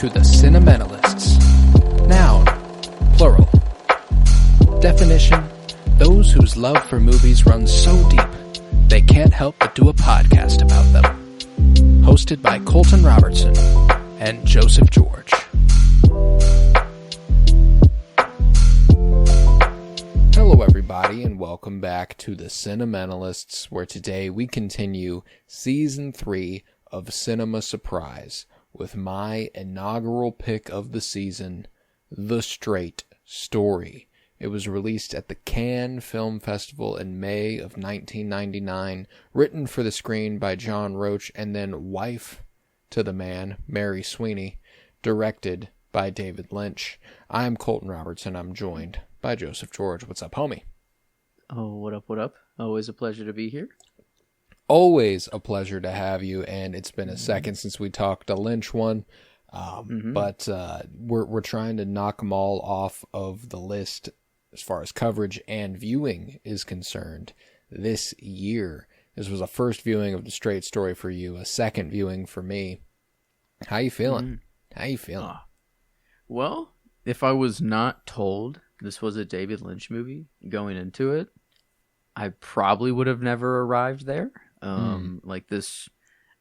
to the Cinementalists. Noun, plural. Definition, those whose love for movies runs so deep, they can't help but do a podcast about them. Hosted by Colton Robertson and Joseph George. Hello everybody and welcome back to the Cinementalists, where today we continue Season 3 of Cinema Surprise with my inaugural pick of the season, The Straight Story. It was released at the Cannes Film Festival in May of 1999, written for the screen by John Roach and then wife to the man, Mary Sweeney, directed by David Lynch. I'm Colton Robertson. I'm joined by Joseph George. What's up, homie? Oh, what up, what up? Always a pleasure to be here. Always a pleasure to have you, and it's been a second since we talked a Lynch one, but we're trying to knock them all off of the list as far as coverage and viewing is concerned this year. This was a first viewing of The Straight Story for you, a second viewing for me. How you feeling? How you feeling? Well, if I was not told this was a David Lynch movie going into it, I probably would have never arrived there. Like this,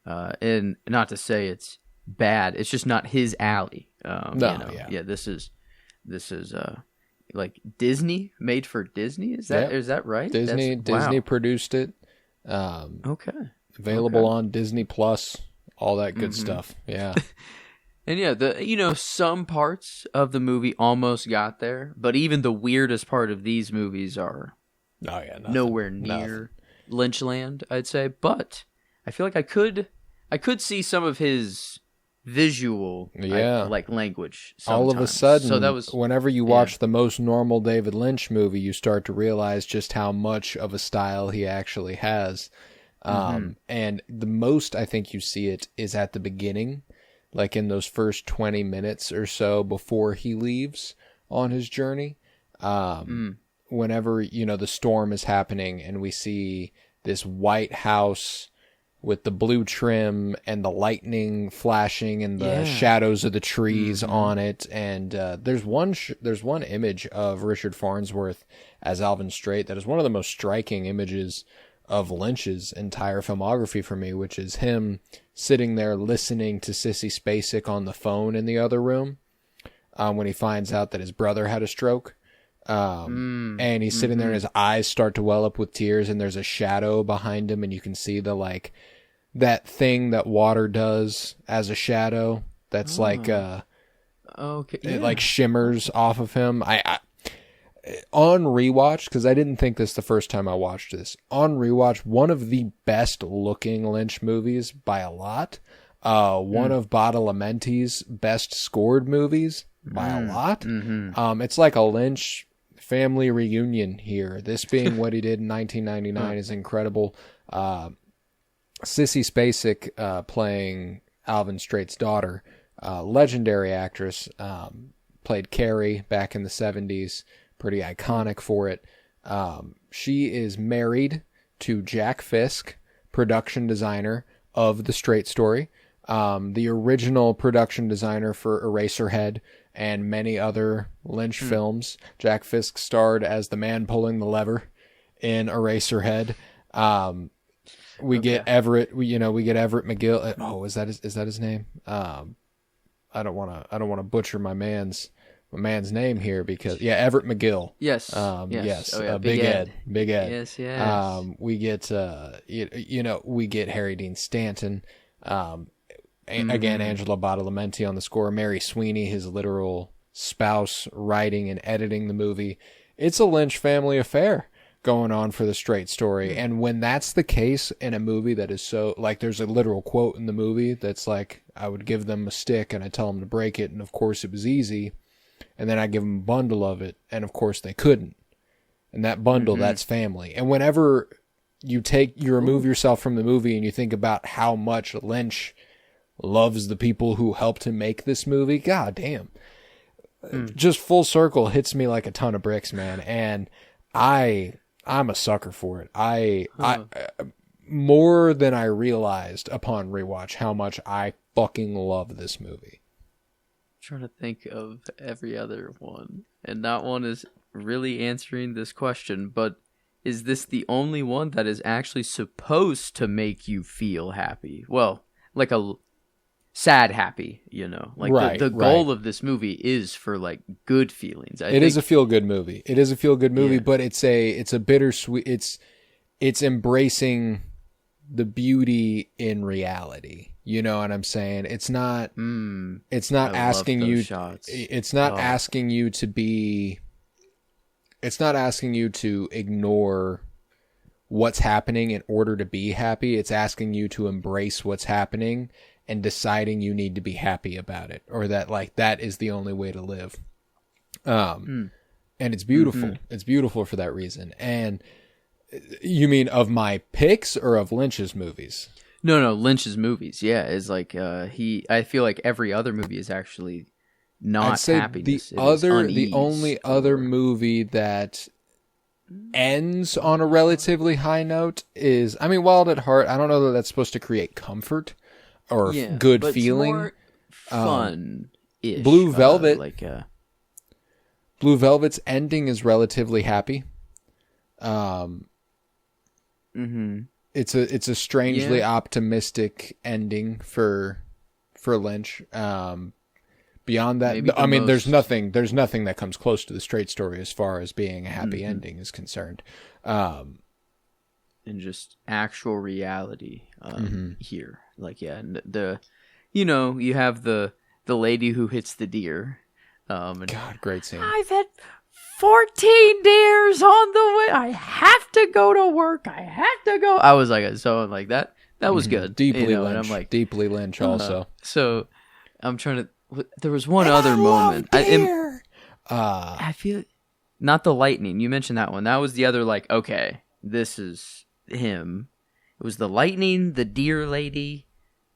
and not to say it's bad, it's just not his alley. This is like Disney, made for Disney. Is that right? Disney produced it. Okay. Available on Disney Plus, all that good stuff. Yeah. And yeah, some parts of the movie almost got there, but even the weirdest part of these movies are nowhere near Lynchland, I'd say. But I feel like I could see some of his visual language sometimes. All of a sudden, so that was, whenever you watch the most normal David Lynch movie, you start to realize just how much of a style he actually has. And the most I think you see it is at the beginning, like in those first 20 minutes or so before he leaves on his journey. Whenever, the storm is happening and we see this white house with the blue trim and the lightning flashing and the shadows of the trees on it. And there's one image of Richard Farnsworth as Alvin Straight that is one of the most striking images of Lynch's entire filmography for me, which is him sitting there listening to Sissy Spacek on the phone in the other room when he finds out that his brother had a stroke. And he's sitting there and his eyes start to well up with tears and there's a shadow behind him and you can see that thing that water does as a shadow that's it like shimmers off of him. I on rewatch, because I didn't think this the first time I watched this, on rewatch, one of the best looking Lynch movies by a lot. One of Badalamenti's best scored movies by a lot. It's like a Lynch family reunion here. This being what he did in 1999 is incredible. Sissy Spacek playing Alvin Straight's daughter, legendary actress, played Carrie back in the 70s, pretty iconic for it. She is married to Jack Fisk, production designer of The Straight Story, the original production designer for Eraserhead and many other Lynch films. Jack Fisk starred as the man pulling the lever in Eraserhead. We get Everett McGill. Oh, is that his name? I don't want to butcher my man's name here because Everett McGill. Yes. Yes. Oh, yeah. Big Ed. Yes. We get we get Harry Dean Stanton. Again, Angela Badalamenti on the score. Mary Sweeney, his literal spouse, writing and editing the movie. It's a Lynch family affair going on for The Straight Story. And when that's the case in a movie that is so, like, there's a literal quote in the movie that's like, I would give them a stick and I tell them to break it, and of course it was easy, and then I give them a bundle of it, and of course they couldn't. And that bundle, that's family. And whenever you remove yourself from the movie and you think about how much Lynch loves the people who helped him make this movie, god damn. Just full circle hits me like a ton of bricks, man. And I'm a sucker for it. I more than I realized upon rewatch how much I fucking love this movie. trying to think of every other one, and that one is really answering this question, but is this the only one that is actually supposed to make you feel happy? Well, like a sad happy, you know, like the goal of this movie is for like good feelings. It is a feel good movie. It is a feel good movie, but it's a bittersweet. It's embracing the beauty in reality. You know what I'm saying? It's not asking you. Shots. It's not asking you to be. It's not asking you to ignore what's happening in order to be happy. It's asking you to embrace what's happening and deciding you need to be happy about it, or that like that is the only way to live. And it's beautiful. Mm-hmm. It's beautiful for that reason. And you mean of my picks or of Lynch's movies? No, Lynch's movies. Yeah, is like I feel like every other movie is actually not I'd say happiness. The only other movie that ends on a relatively high note is, I mean, Wild at Heart. I don't know that that's supposed to create comfort or good feeling. More fun-ish. Blue Velvet, Blue Velvet's ending is relatively happy. It's a strangely optimistic ending for Lynch. Beyond that, I mean, there's nothing that comes close to The Straight Story as far as being a happy ending is concerned. And just actual reality here, like and you have the lady who hits the deer. And God, great scene. I've had 14 deers on the way. I have to go to work. I have to go. I was like, so like that. That was good. Deeply Lynch. And I'm like, deeply Lynch also. So I'm trying to. There was one other moment. I feel not the lightning. You mentioned that one. That was the other. Like, okay, this is him. It was the lightning, the deer lady,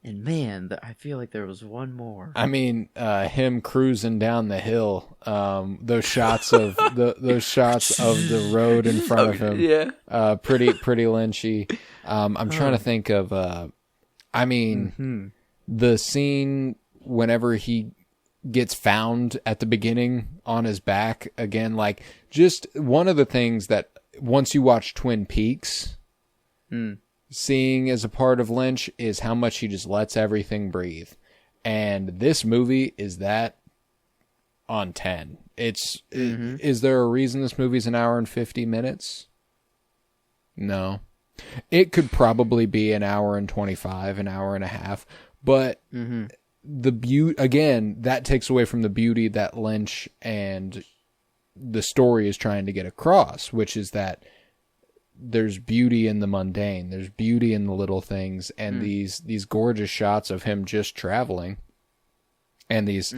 and man, I feel like there was one more. I mean, him cruising down the hill. Those shots of the road in front of him. Yeah. Pretty Lynchy. I'm trying to think of. The scene whenever he gets found at the beginning on his back again, like just one of the things that once you watch Twin Peaks, seeing as a part of Lynch is how much he just lets everything breathe. And this movie is that on 10. Is there a reason this movie's an hour and 50 minutes? No. It could probably be an hour and 25, an hour and a half, but the beauty, again, that takes away from the beauty that Lynch and the story is trying to get across, which is that there's beauty in the mundane, there's beauty in the little things, and these gorgeous shots of him just traveling, and these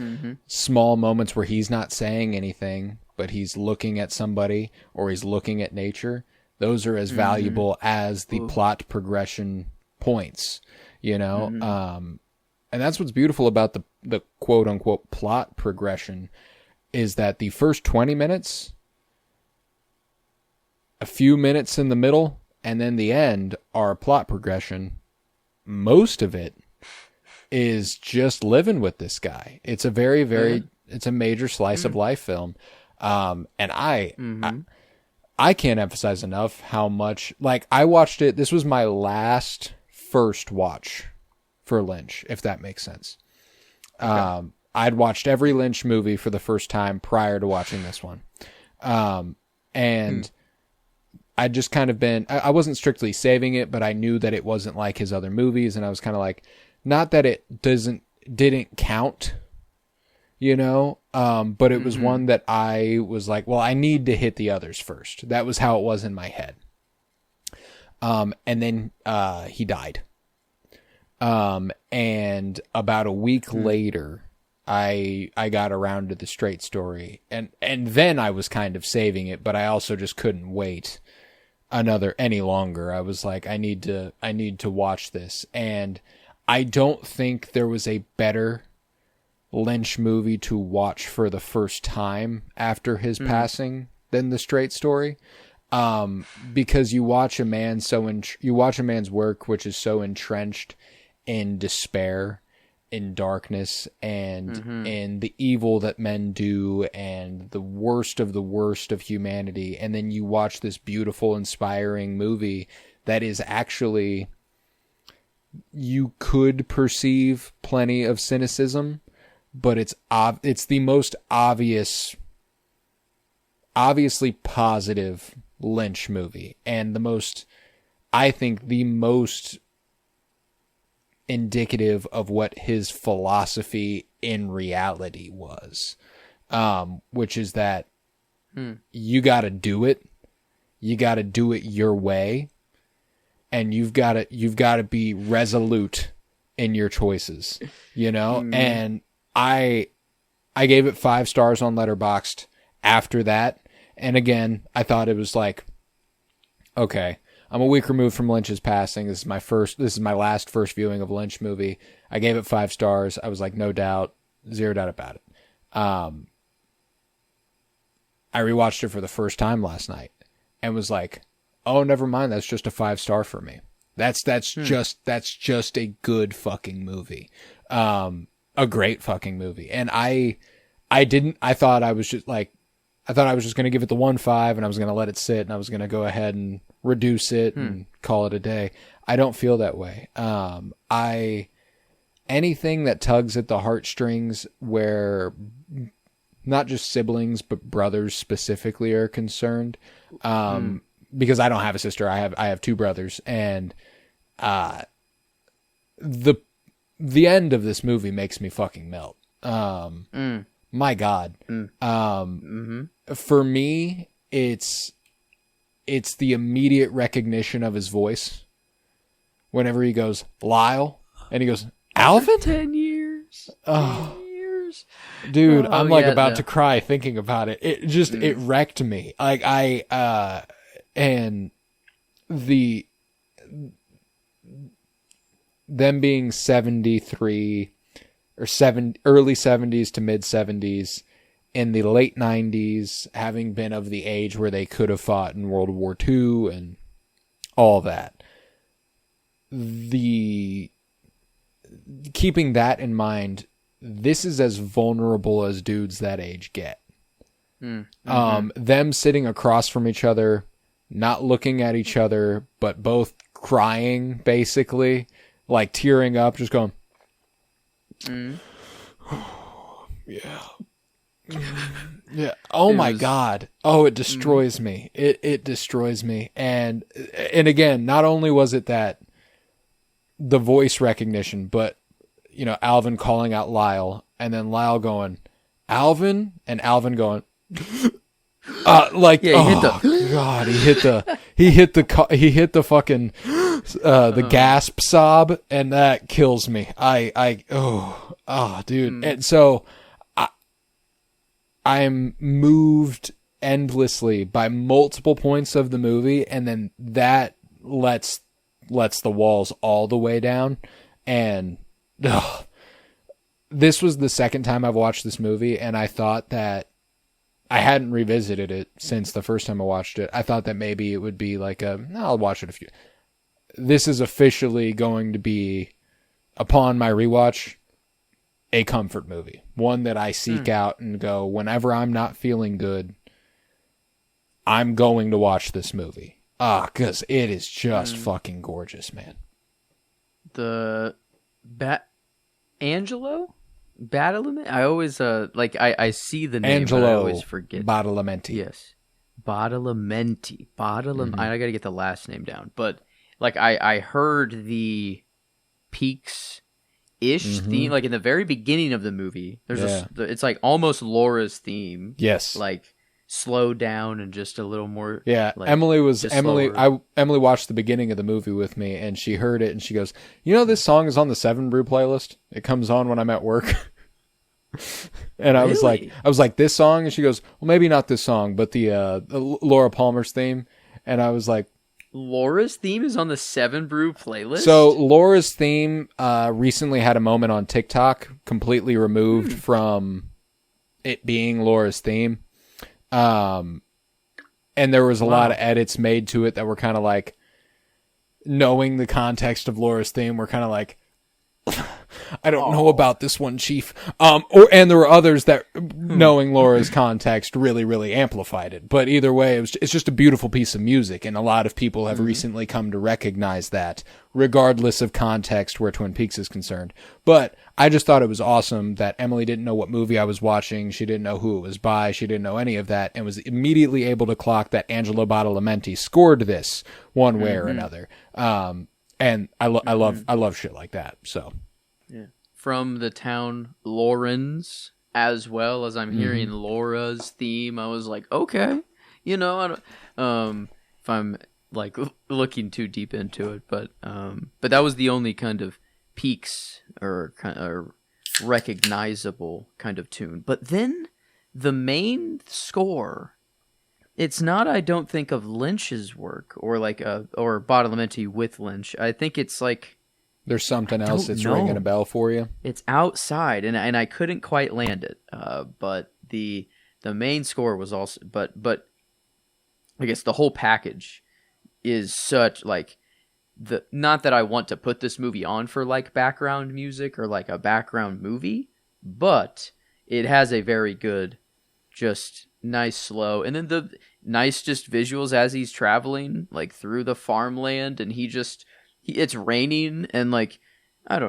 small moments where he's not saying anything, but he's looking at somebody or he's looking at nature. Those are as valuable as the plot progression points, you know? And that's what's beautiful about the quote unquote plot progression is that the first 20 minutes, a few minutes in the middle, and then the end are plot progression. Most of it is just living with this guy. It's a very, very, it's a major slice of life film. And I can't emphasize enough how much, like, I watched it. This was my first watch for Lynch, if that makes sense. Okay. I'd watched every Lynch movie for the first time prior to watching this one. And I'd just kind of been, I wasn't strictly saving it, but I knew that it wasn't like his other movies. And I was kind of like, not that it didn't count, you know, but it was one that I was like, well, I need to hit the others first. That was how it was in my head. And then he died. And about a week later, I got around to The Straight Story, and then I was kind of saving it, but I also just couldn't wait any longer. I was like, I need to watch this. And I don't think there was a better Lynch movie to watch for the first time after his passing than The Straight Story. Because you watch a man's work, which is so entrenched in despair in darkness and in the evil that men do and the worst of humanity. And then you watch this beautiful, inspiring movie that is actually, you could perceive plenty of cynicism, but it's the most obviously positive Lynch movie, and I think the most indicative of what his philosophy in reality was, which is that you got to do it your way, and you've got to be resolute in your choices, and I gave it 5 stars on Letterboxd after that. And again, I thought it was like, okay, I'm a week removed from Lynch's passing. This is my last first viewing of a Lynch movie. I gave it 5 stars. I was like, no doubt, 0 doubt about it. I rewatched it for the first time last night and was like, oh, never mind. That's just a 5-star for me. That's just a good fucking movie. A great fucking movie. And I thought I was just going to give it the 1.5 and I was going to let it sit and I was going to go ahead and reduce it and call it a day. I don't feel that way. Anything that tugs at the heartstrings where not just siblings, but brothers specifically are concerned. Because I don't have a sister. I have 2 brothers, and, the end of this movie makes me fucking melt. My God. For me, it's the immediate recognition of his voice. Whenever he goes, Lyle, and he goes, Alvin? 10 years. Oh. 10 years. Dude, I'm about to cry thinking about it. It just, it wrecked me. Like, and them being 73 or early 70s to mid 70s, in the late 90s, having been of the age where they could have fought in World War II and all that. Keeping that in mind, this is as vulnerable as dudes that age get. Them sitting across from each other, not looking at each other, but both crying, basically, like tearing up, just going, yeah. Yeah. Oh my God. Oh, it destroys me. It destroys me. And again, not only was it that the voice recognition, but Alvin calling out Lyle, and then Lyle going, Alvin, and Alvin going, he hit the fucking the gasp sob, and that kills me. Dude. And so I'm moved endlessly by multiple points of the movie, and then that lets the walls all the way down. And this was the second time I've watched this movie, and I thought that I hadn't revisited it since the first time I watched it. I thought that maybe it would be like I'll watch it a few. This is officially going to be, upon my rewatch, a comfort movie. One that I seek out and go, whenever I'm not feeling good, I'm going to watch this movie. Because it is just fucking gorgeous, man. The Angelo? Badalamenti? I always, I see the name, Angelo, but I always forget. Badalamenti. Yes. Badalamenti. I gotta get the last name down. But, I heard the Peaks-ish theme, in the very beginning of the movie. There's it's almost Laura's theme. Yes. Slowed down and just a little more. Yeah. Emily watched the beginning of the movie with me, and she heard it and she goes, this song is on the 7 Brew playlist. It comes on when I'm at work. And I was like, this song? And she goes, well, maybe not this song, but the Laura Palmer's theme. And I was like, Laura's theme is on the 7 Brew playlist? So Laura's theme recently had a moment on TikTok, completely removed from it being Laura's theme. And there was a lot of edits made to it that were kind of knowing the context of Laura's theme, we're kind of I don't know about this one, Chief. And there were others that, knowing Laura's context, really, really amplified it. But either way, it's just a beautiful piece of music, and a lot of people have recently come to recognize that, regardless of context where Twin Peaks is concerned. But I just thought it was awesome that Emily didn't know what movie I was watching. She didn't know who it was by. She didn't know any of that, and was immediately able to clock that Angelo Badalamenti scored this one way or another. And I love shit like that. So, yeah, from the town Lawrence, as well as I'm hearing Laura's theme, I was like, okay, I don't, if I'm like looking too deep into it, but that was the only kind of peaks or recognizable kind of tune. But then the main score, it's not, I don't think, of Lynch's work or or Badalamenti with Lynch. I think it's like there's something else that's ringing a bell for you. It's outside, and I couldn't quite land it. But the main score was also, but I guess the whole package is such like not that I want to put this movie on for like background music or like a background movie, but it has a very good, just nice slow, and then the nice just visuals as he's traveling like through the farmland, and it's raining, and like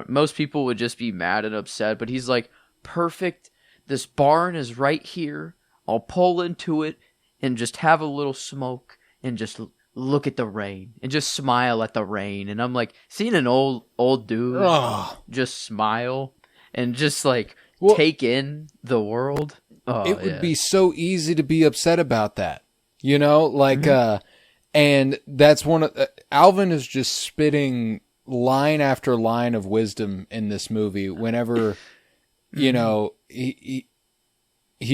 most people would just be mad and upset, but he's like, perfect, this barn is right here, I'll pull into it and just have a little smoke and just look at the rain and just smile at the rain. And I'm like, seeing an old dude just smile and just like take in the world. It would be so easy to be upset about that, and that's one of Alvin is just spitting line after line of wisdom in this movie. Whenever, he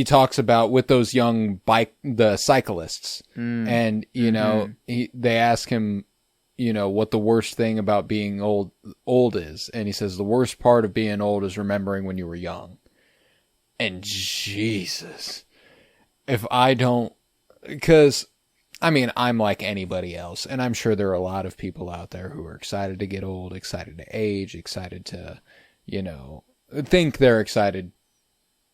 talks about with those young the cyclists, and they ask him, what the worst thing about being old is, and he says the worst part of being old is remembering when you were young. And Jesus, if I don't, because I'm like anybody else, and I'm sure there are a lot of people out there who are excited to get old, excited to age, excited to, think they're excited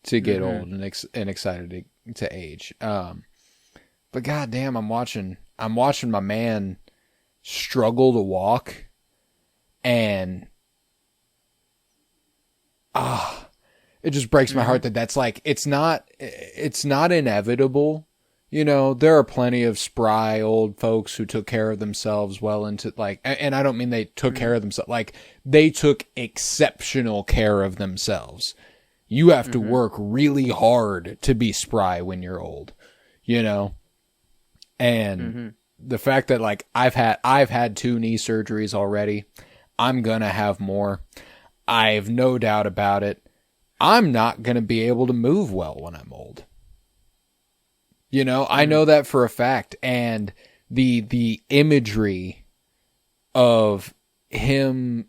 to get old and excited to age. But goddamn, I'm watching my man struggle to walk, and it just breaks my heart that that's like, it's not inevitable. There are plenty of spry old folks who took care of themselves well into like, and I don't mean they took care of themselves, like they took exceptional care of themselves. You have to work really hard to be spry when you're old, and the fact that like I've had 2 knee surgeries already. I'm going to have more. I've no doubt about it. I'm not going to be able to move well when I'm old. I know that for a fact. And the imagery of him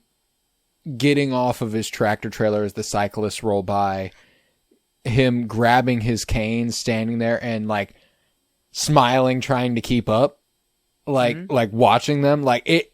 getting off of his tractor trailer as the cyclists roll by, him grabbing his cane, standing there and like smiling, trying to keep up, like watching them, like it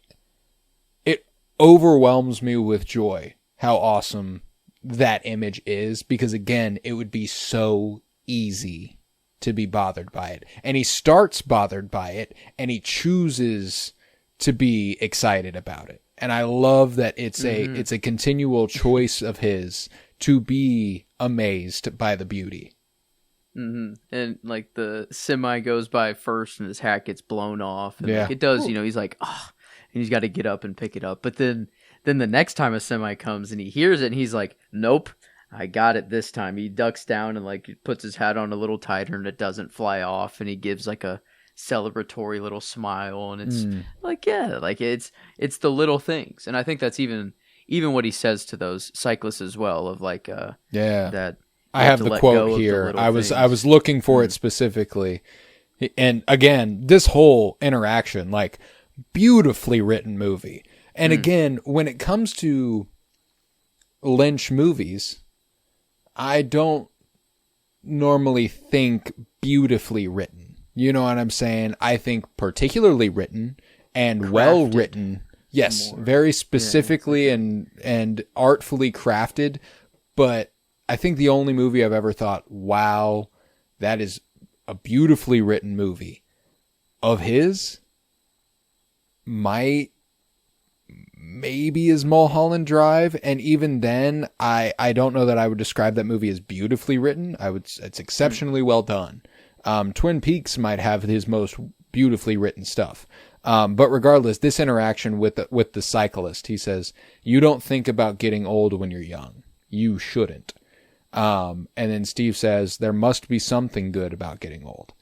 overwhelms me with joy how awesome that image is, because again, it would be so easy to be bothered by it. And he starts bothered by it, and he chooses to be excited about it. And I love that it's a continual choice of his to be amazed by the beauty. And like the semi goes by first and his hat gets blown off. And like, it does, he's like, and he's got to get up and pick it up. But then the next time a semi comes and he hears it and he's like, nope, I got it this time. He ducks down and like puts his hat on a little tighter and it doesn't fly off. And he gives like a celebratory little smile, and it's like, it's the little things. And I think that's even what he says to those cyclists as well, of like that I have the quote here. I was looking for it specifically. And again, this whole interaction, like, beautifully written movie. And again, when it comes to Lynch movies, I don't normally think beautifully written. You know what I'm saying? I think particularly written and well written Yes, very specifically and artfully crafted, but I think the only movie I've ever thought, wow, that is a beautifully written movie of his maybe is Mulholland Drive, and even then I don't know that I would describe that movie as beautifully written. It's exceptionally well done. Twin Peaks might have his most beautifully written stuff. But regardless, this interaction with the cyclist, he says, "You don't think about getting old when you're young. You shouldn't." And then Steve says, "There must be something good about getting old."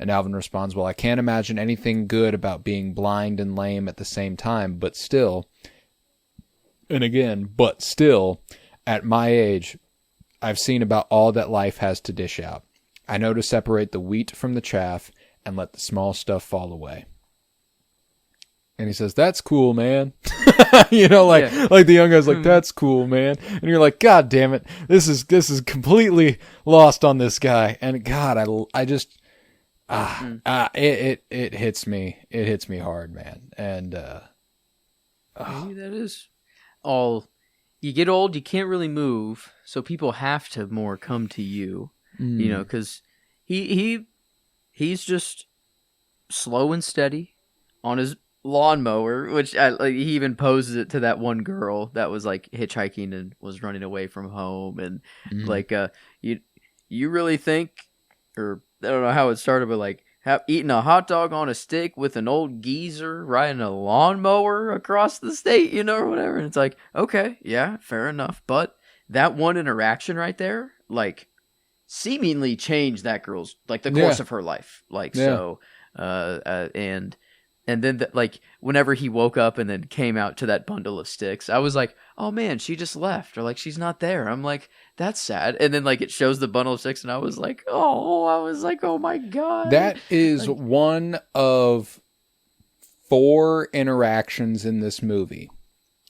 And Alvin responds, "Well, I can't imagine anything good about being blind and lame at the same time, but still," and again, "but still, at my age, I've seen about all that life has to dish out. I know to separate the wheat from the chaff and let the small stuff fall away." And he says, "That's cool, man." Like the young guy's like, "That's cool, man." And you're like, "God damn it. This is completely lost on this guy." And God, I just, it hits me. It hits me hard, man. And, maybe that is all. You get old, you can't really move. So people have to more come to you, cause he's just slow and steady on his lawnmower, which he even poses it to that one girl that was like hitchhiking and was running away from home, and you really think, or I don't know how it started, but like eating a hot dog on a stick with an old geezer riding a lawnmower across the state, or whatever. And it's like, okay, yeah, fair enough, but that one interaction right there, like, seemingly changed that girl's, like, the course of her life, like, so and then, whenever he woke up and then came out to that bundle of sticks, I was like, oh, man, she just left. Or, like, she's not there. I'm like, that's sad. And then, like, it shows the bundle of sticks, and I was like, oh, my God. That is one of 4 interactions in this movie.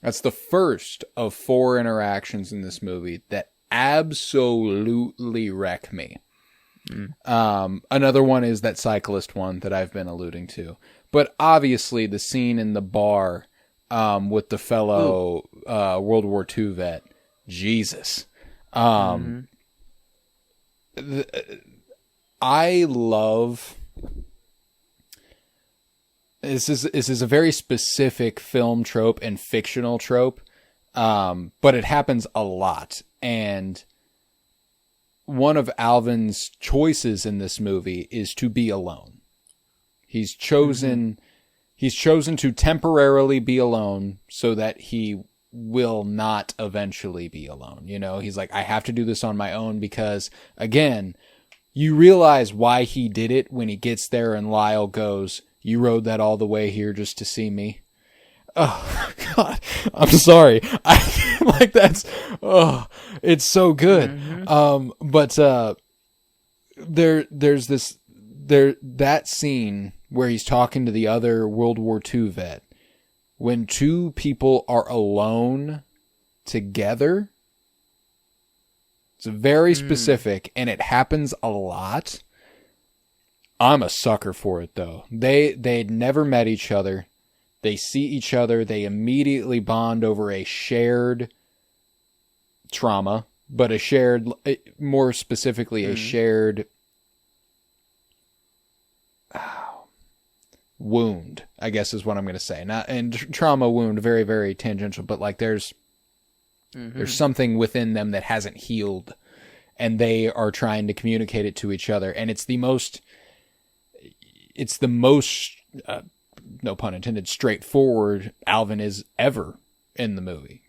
That's the first of 4 interactions in this movie that absolutely wreck me. Another one is that cyclist one that I've been alluding to. But obviously the scene in the bar with the fellow World War II vet, Jesus. I love... This is a very specific film trope and fictional trope, but it happens a lot. And one of Alvin's choices in this movie is to be alone. He's chosen to temporarily be alone so that he will not eventually be alone. He's like, I have to do this on my own because, again, you realize why he did it when he gets there and Lyle goes, "You rode that all the way here just to see me?" Oh, God, I'm sorry. It's so good. But there's that scene where he's talking to the other World War II vet. When 2 people are alone together, it's very specific, and it happens a lot. I'm a sucker for it, though. They'd never met each other. They see each other. They immediately bond over a shared trauma, but more specifically, a shared wound, I guess is what I'm going to say. And trauma, wound, very, very tangential, but like there's something within them that hasn't healed, and they are trying to communicate it to each other. And it's the most, no pun intended, straightforward Alvin is ever in the movie.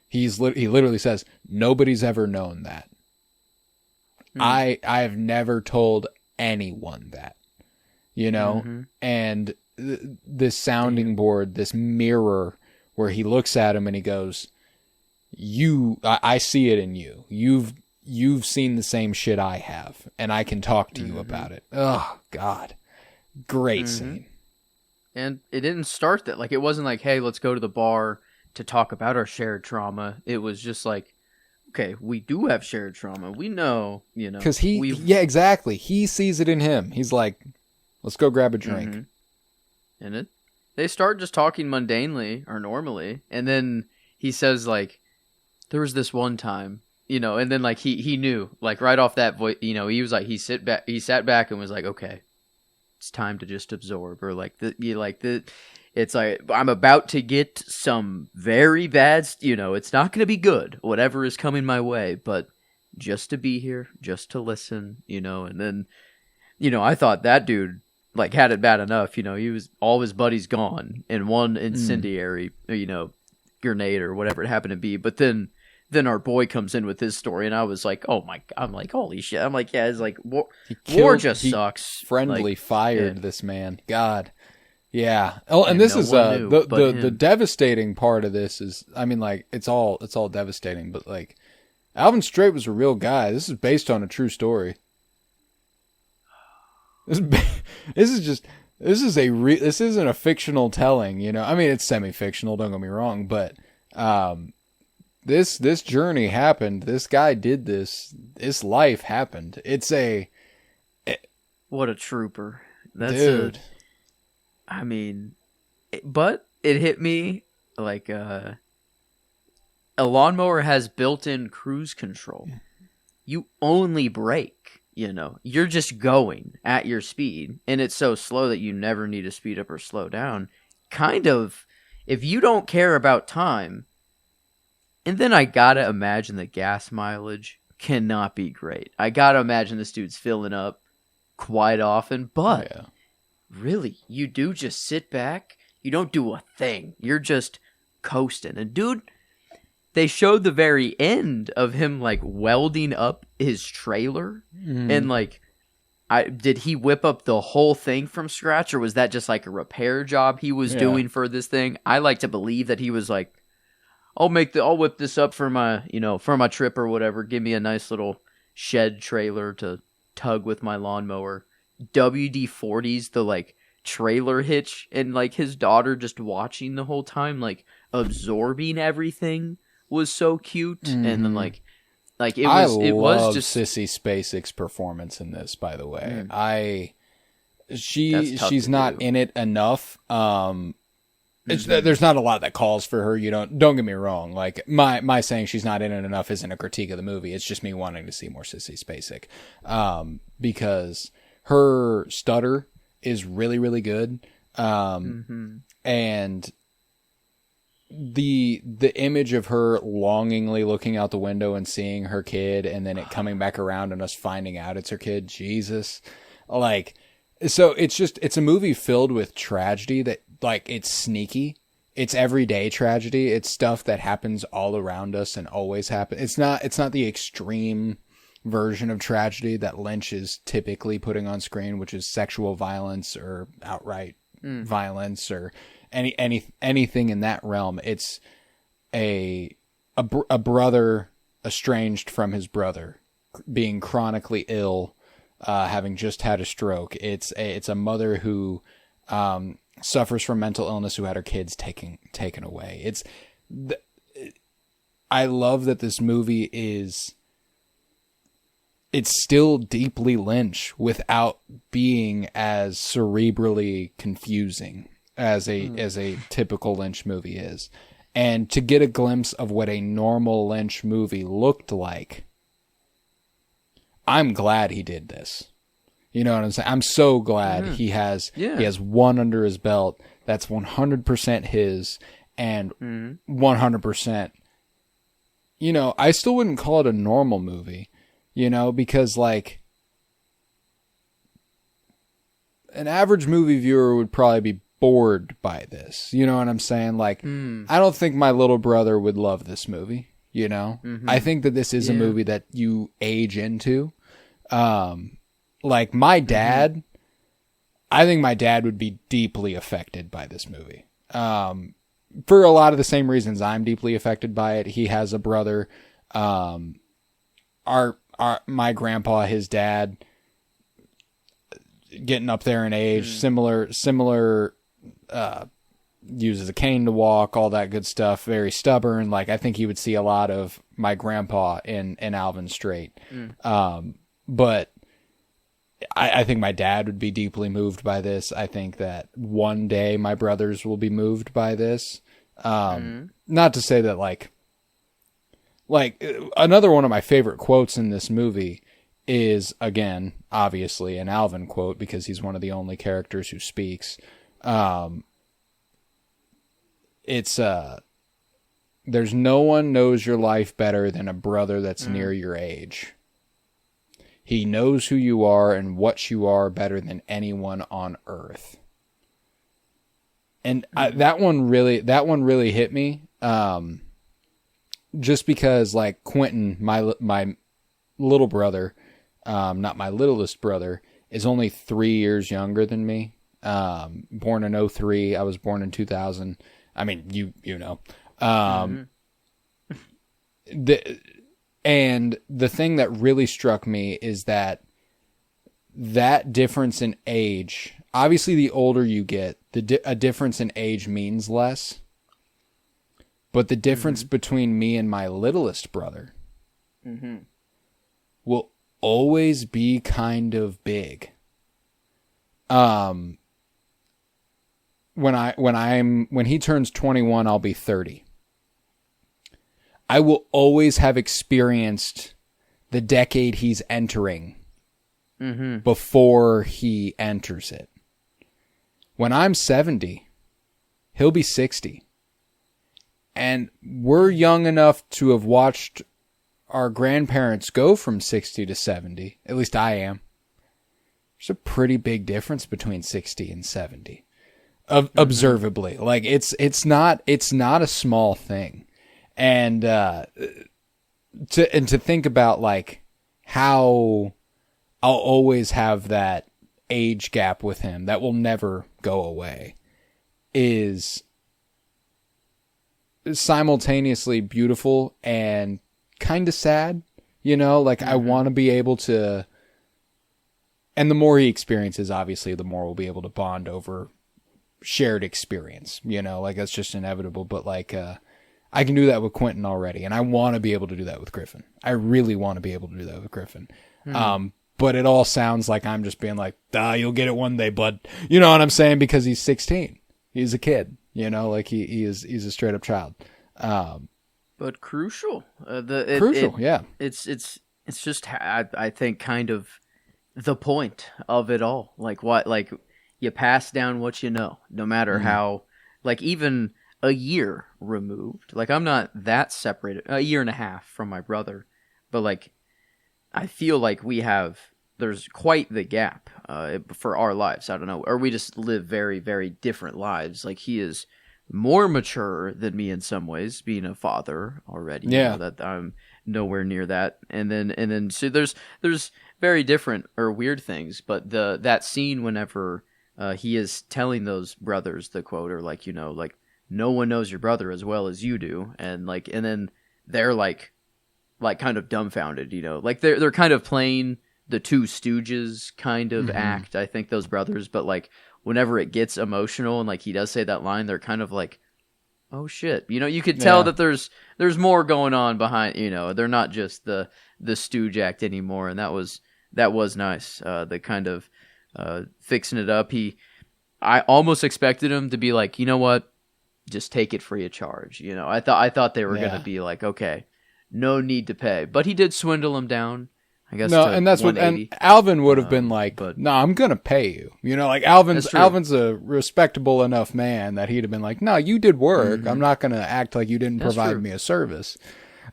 He literally says, nobody's ever known that. I've never told anyone that. And this sounding board, this mirror where he looks at him and he goes, I see it in you. You've seen the same shit I have, and I can talk to you about it. Oh, God. Great scene. And it didn't start that. Like, it wasn't like, hey, let's go to the bar to talk about our shared trauma. It was just like, okay, we do have shared trauma. We know, Because exactly. He sees it in him. He's like, let's go grab a drink. And they start just talking mundanely or normally, and then he says like, there was this one time, you know, and then like he knew like right off that voice, you know, he was like he sat back and was like, okay, it's time to just absorb, or like it's like I'm about to get some very bad, you know, it's not going to be good, whatever is coming my way, but just to be here, just to listen, you know. And then, you know, I thought that dude like had it bad enough, you know, he was all his buddies gone in one incendiary, you know, grenade or whatever it happened to be. But then our boy comes in with his story, and I was like, oh my, I'm like, holy shit. I'm like, yeah, it's like war just sucks. Friendly like, fired this man. God. Yeah. Oh, and this is the devastating part of this is, I mean, like it's all devastating, but like Alvin Straight was a real guy. This is based on a true story. This isn't a fictional telling, you know. I mean, it's semi-fictional, don't get me wrong, but this journey happened. This guy did this. This life happened. What a trooper. That's dude. I mean, but it hit me like a lawnmower has built-in cruise control. You only brake, you know. You're just going at your speed, and it's so slow that you never need to speed up or slow down. Kind of, if you don't care about time, and then I gotta imagine the gas mileage cannot be great. I gotta imagine this dude's filling up quite often, but really, you do just sit back. You don't do a thing. You're just coasting. And dude, they showed the very end of him like welding up his trailer, and like, did he whip up the whole thing from scratch, or was that just like a repair job he was doing for this thing? I like to believe that he was like, I'll whip this up for my, you know, for my trip or whatever. Give me a nice little shed trailer to tug with my lawnmower. WD-40's the like trailer hitch, and like his daughter just watching the whole time, like absorbing everything was so cute. And then like it was just Sissy Spacek's performance in this, by the way. She's not in it enough. There's not a lot that calls for her. Don't get me wrong. Like my saying she's not in it enough isn't a critique of the movie. It's just me wanting to see more Sissy Spacek, because her stutter is really, really good. And the image of her longingly looking out the window and seeing her kid, and then it coming back around and us finding out it's her kid. Jesus. Like, so it's a movie filled with tragedy that, like, it's sneaky. It's everyday tragedy. It's stuff that happens all around us and always happen. It's not the extreme version of tragedy that Lynch is typically putting on screen, which is sexual violence or outright violence or anything in that realm. It's a brother estranged from his brother, being chronically ill, having just had a stroke. It's a mother who suffers from mental illness, who had her kids taken away. I love that this movie it's still deeply Lynch without being as cerebrally confusing as a typical Lynch movie is. And to get a glimpse of what a normal Lynch movie looked like, I'm glad he did this. You know what I'm saying? I'm so glad he has one under his belt that's 100% his, and 100%, you know, I still wouldn't call it a normal movie, you know, because like an average movie viewer would probably be bored by this. You know what I'm saying? Like, I don't think my little brother would love this movie, you know? I think that this is a movie that you age into. Like my dad, I think my dad would be deeply affected by this movie. For a lot of the same reasons I'm deeply affected by it. He has a brother, my grandpa, his dad, getting up there in age, similar, uses a cane to walk, all that good stuff, very stubborn. Like, I think he would see a lot of my grandpa in Alvin Straight. But I think my dad would be deeply moved by this. I think that one day my brothers will be moved by this. Not to say that like another one of my favorite quotes in this movie is, again, obviously an Alvin quote because he's one of the only characters who speaks. It's there's no one knows your life better than a brother that's near your age. He knows who you are and what you are better than anyone on earth. And that one really hit me. Just because like Quentin, my little brother, not my littlest brother, is only 3 years younger than me. Born in 2003. I was born in 2000. I mean, you know. And the thing that really struck me is that difference in age, obviously the older you get, a difference in age means less. But the difference between me and my littlest brother will always be kind of big. When he turns 21, I'll be 30. I will always have experienced the decade he's entering before he enters it. When I'm 70, he'll be 60. And we're young enough to have watched our grandparents go from 60 to 70. At least I am. There's a pretty big difference between 60 and 70. Observably. Like it's not a small thing. And to think about like how I'll always have that age gap with him that will never go away is simultaneously beautiful and kind of sad, you know, like I want to be able to, and the more he experiences, obviously, the more we'll be able to bond over shared experience, you know, like that's just inevitable. But like, I can do that with Quentin already, and I want to be able to do that with Griffin. I really want to be able to do that with Griffin. But it all sounds like I'm just being like, you'll get it one day, bud. You know what I'm saying? Because he's 16. He's a kid. You know, like he's a straight up child. But crucial. Yeah. It's just I think kind of the point of it all. Like what, like you pass down what you know, no matter how, like even a year removed. Like I'm not that separated, a year and a half from my brother, but like I feel like there's quite the gap for our lives. I don't know. Or we just live very, very different lives. Like he is more mature than me in some ways, being a father already. Yeah. You know, that I'm nowhere near that. And then so there's very different or weird things. But that scene whenever he is telling those brothers the quote, or like, you know, like no one knows your brother as well as you do. And then they're like kind of dumbfounded, you know, like they're kind of playing the Two Stooges kind of act, I think, those brothers. But like whenever it gets emotional and like he does say that line, they're kind of like, oh shit, you know, you could tell that there's more going on behind, you know, they're not just the Stooge act anymore. And that was nice. The kind of fixing it up. I almost expected him to be like, you know what, just take it free of charge. You know, I thought they were going to be like, okay, no need to pay, but he did swindle him down, I guess. No, and that's what, and Alvin would have been like, no, I'm going to pay you. You know, like Alvin's a respectable enough man that he'd have been like, no, you did work. I'm not going to act like you didn't provide me a service.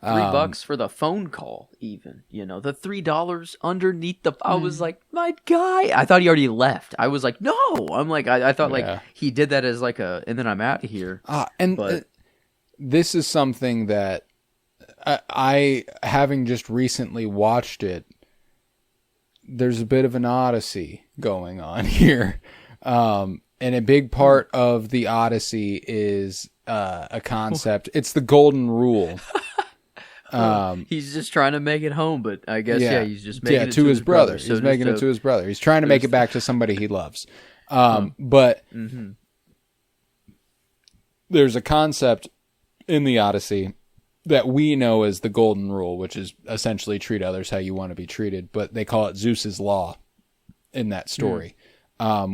$3 for the phone call, even, you know, the $3 underneath the, I was like, my guy, I thought he already left. I was like, no, I'm like, I thought like he did that as like and then I'm out of here. This is something that I, having just recently watched it, there's a bit of an odyssey going on here. And a big part of the odyssey is a concept. It's the golden rule. He's just trying to make it home, but I guess he's just making it to his brother. He's making it to his brother. He's trying to make it back to somebody he loves. But there's a concept in the Odyssey that we know as the golden rule, which is essentially treat others how you want to be treated, but they call it Zeus's law. story,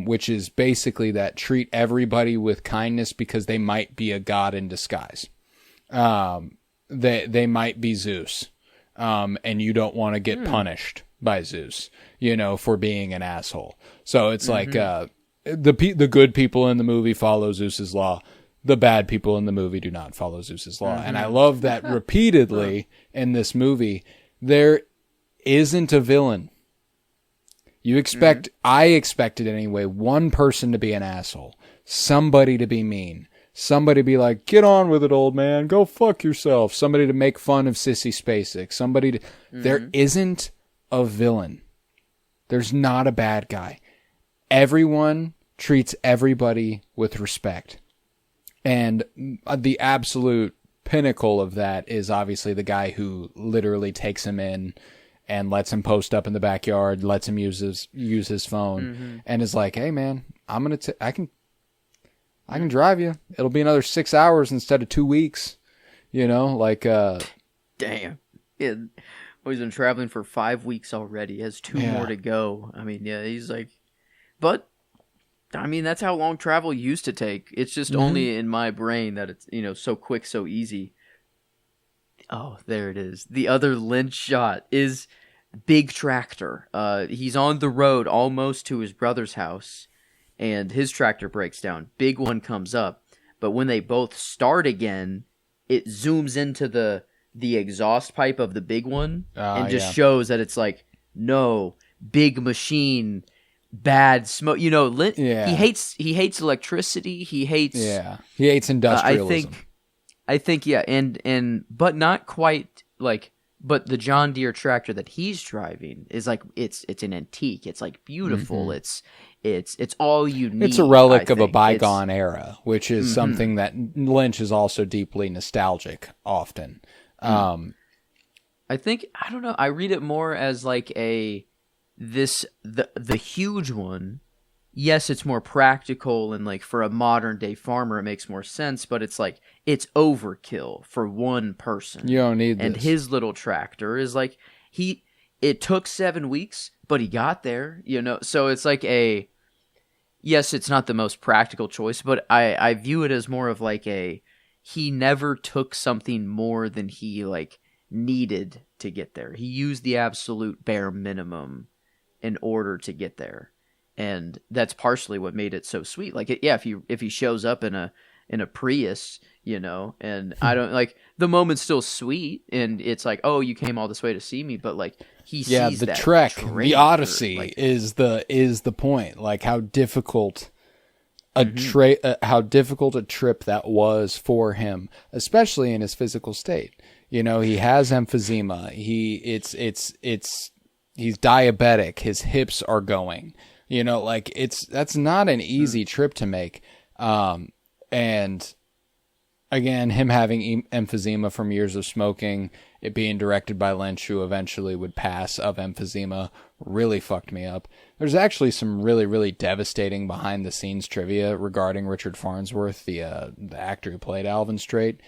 which is basically that treat everybody with kindness because they might be a god in disguise. They might be Zeus, and you don't want to get punished by Zeus, for being an asshole. So it's like the good people in the movie follow Zeus's law. The bad people in the movie do not follow Zeus's law. And I love that repeatedly in this movie, there isn't a villain. I expected anyway, one person to be an asshole, somebody to be mean, somebody to be like, get on with it, old man, go fuck yourself, somebody to make fun of Sissy Spacek, there isn't a villain. There's not a bad guy. Everyone treats everybody with respect. And the absolute pinnacle of that is obviously the guy who literally takes him in and lets him post up in the backyard, lets him use his phone, and is like, "Hey man, I can drive you. It'll be another 6 hours instead of 2 weeks." Damn. Yeah. Well, he's been traveling for 5 weeks already. He has 2 more to go. I mean, yeah, he's like, but I mean, that's how long travel used to take. It's just only in my brain that it's, so quick, so easy. Oh, there it is. The other Lynch shot is big tractor. He's on the road almost to his brother's house, and his tractor breaks down. Big one comes up, but when they both start again, it zooms into the exhaust pipe of the big one and just shows that it's like, no, big machine, bad smoke. He hates electricity. He hates industrialism. I think and but not quite like. But the John Deere tractor that he's driving is like it's an antique. It's like beautiful. It's all you need. It's a relic of a bygone era, which is something that Lynch is also deeply nostalgic often. I think, I don't know, I read it more as like the huge one. Yes, it's more practical, and like for a modern day farmer it makes more sense, but it's like it's overkill for one person. You don't need and this. His little tractor is like it took 7 weeks, but he got there, So it's like yes, it's not the most practical choice, but I view it as more of like he never took something more than he like needed to get there. He used the absolute bare minimum in order to get there. And that's partially what made it so sweet. Like, if he shows up in a Prius, and I don't like, the moment's still sweet, and it's like, oh, you came all this way to see me, but like he sees the that trek, train the Odyssey is the point. Like how difficult a trip that was for him, especially in his physical state. He has emphysema. He's diabetic. His hips are going. That's not an easy trip to make. And again, him having emphysema from years of smoking, it being directed by Lynch, who eventually would pass of emphysema, really fucked me up. There's actually some really, really devastating behind the scenes trivia regarding Richard Farnsworth, the actor who played Alvin Strait.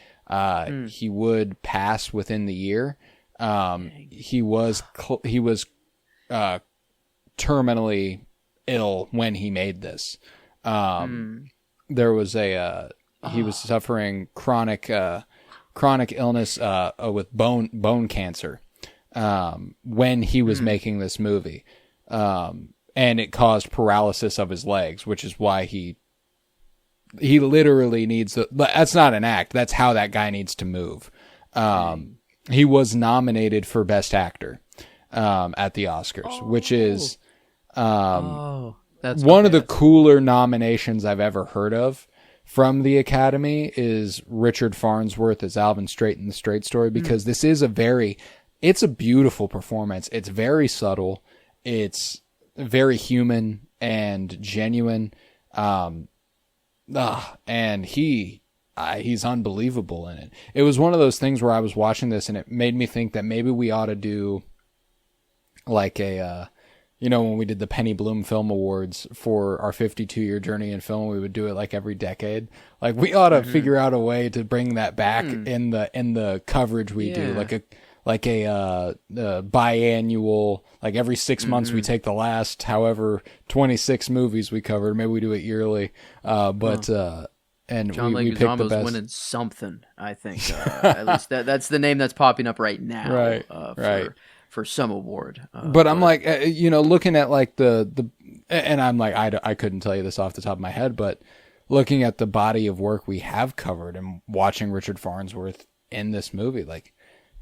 He would pass within the year. He was terminally ill when he made this. There was he was suffering chronic illness with bone cancer when he was making this movie, and it caused paralysis of his legs, which is why he literally needs that's not an act, that's how that guy needs to move. He was nominated for Best Actor at the Oscars, which is that's one of the cooler nominations I've ever heard of from the Academy. Is Richard Farnsworth as Alvin Strait in The Strait Story, because this is it's a beautiful performance. It's very subtle. It's very human and genuine. And he's unbelievable in it. It was one of those things where I was watching this and it made me think that maybe we ought to do like when we did the Penny Bloom Film Awards for our 52-year journey in film, we would do it like every decade. Like we ought to figure out a way to bring that back in the coverage we do, like a biannual, like every 6 months we take the last however 26 movies we covered. Maybe we do it yearly. And John we picked the best. winning something, I think. At least that's the name that's popping up right now. Right, right. For some award. But I'm like, looking at like and I'm like, I couldn't tell you this off the top of my head, but looking at the body of work we have covered and watching Richard Farnsworth in this movie, like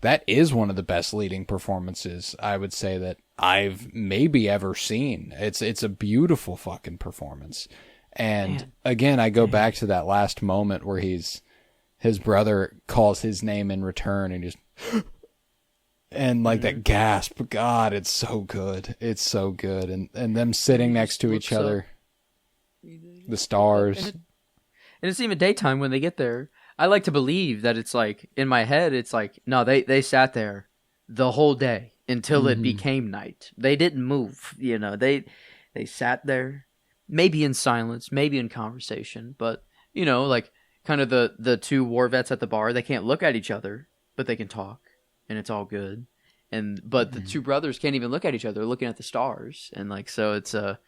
that is one of the best leading performances I would say that I've maybe ever seen. It's a beautiful fucking performance. And again, I go back to that last moment where his brother calls his name in return and just, and like that gasp, God, it's so good. It's so good. And them sitting next to each other, the stars. And it's even daytime when they get there. I like to believe that it's like, in my head, it's like, no, they sat there the whole day until it became night. They didn't move, they sat there. Maybe in silence, maybe in conversation, but, like kind of the two war vets at the bar, they can't look at each other, but they can talk, and it's all good. But the two brothers can't even look at each other, looking at the stars. And like, so it's a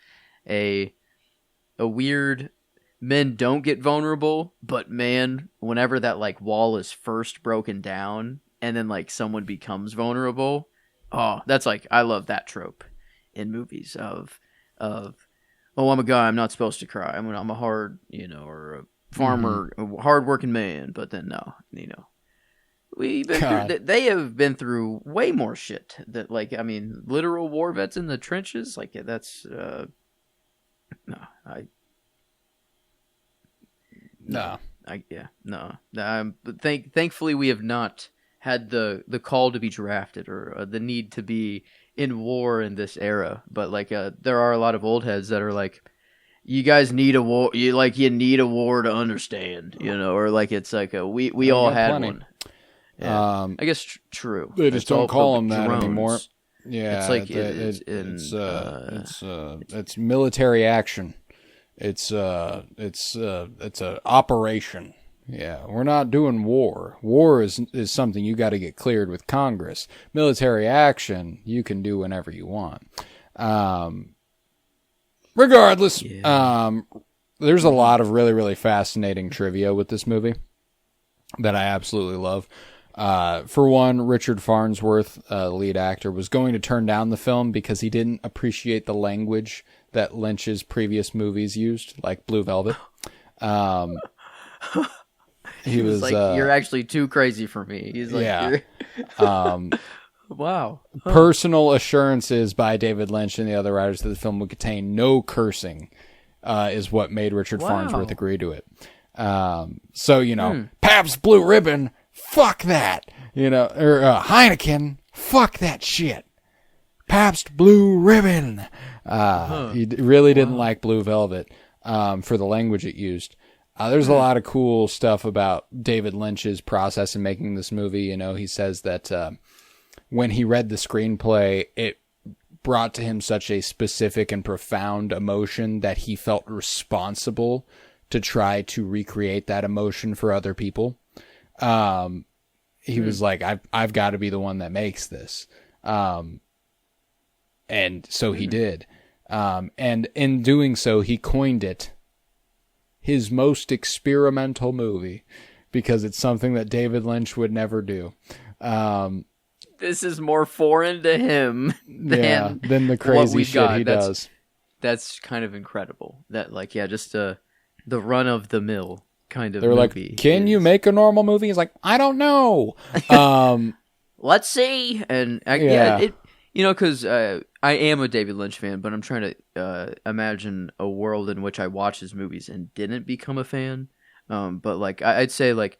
weird, men don't get vulnerable, but man, whenever that like wall is first broken down and then like someone becomes vulnerable, that's like, I love that trope in movies of oh, I'm a guy, I'm not supposed to cry. I'm a hard, or a farmer, a hard-working man. But then, no, we've been through, they have been through way more shit. That, like, I mean, literal war vets in the trenches, like, that's, thankfully, we have not had the call to be drafted or the need to be in war in this era, but like there are a lot of old heads that are like, you guys need a war, you need a war to understand, or like it's like we all had plenty. One. Yeah. I guess true. They just don't call them that anymore. Yeah, it's like it's military action. It's a operation. Yeah, we're not doing war. War is something you got to get cleared with Congress. Military action, you can do whenever you want. Regardless, there's a lot of really, really fascinating trivia with this movie that I absolutely love. For one, Richard Farnsworth, lead actor, was going to turn down the film because he didn't appreciate the language that Lynch's previous movies used, like Blue Velvet. He was like, you're actually too crazy for me. He's like, wow. Personal assurances by David Lynch and the other writers that the film would contain no cursing is what made Richard Farnsworth agree to it. So, Pabst Blue Ribbon, fuck that. Or Heineken, fuck that shit. Pabst Blue Ribbon. He really didn't like Blue Velvet for the language it used. There's a lot of cool stuff about David Lynch's process in making this movie. He says that when he read the screenplay, it brought to him such a specific and profound emotion that he felt responsible to try to recreate that emotion for other people. He was like, I've got to be the one that makes this. And so he did. And in doing so, he coined it his most experimental movie because it's something that David Lynch would never do. This is more foreign to him than the crazy shit he does. That's kind of incredible. That just the run of the mill kind of They're movie. Like, can you make a normal movie? He's like, I don't know. Let's see. And because I am a David Lynch fan, but I'm trying to imagine a world in which I watched his movies and didn't become a fan. But like I'd say like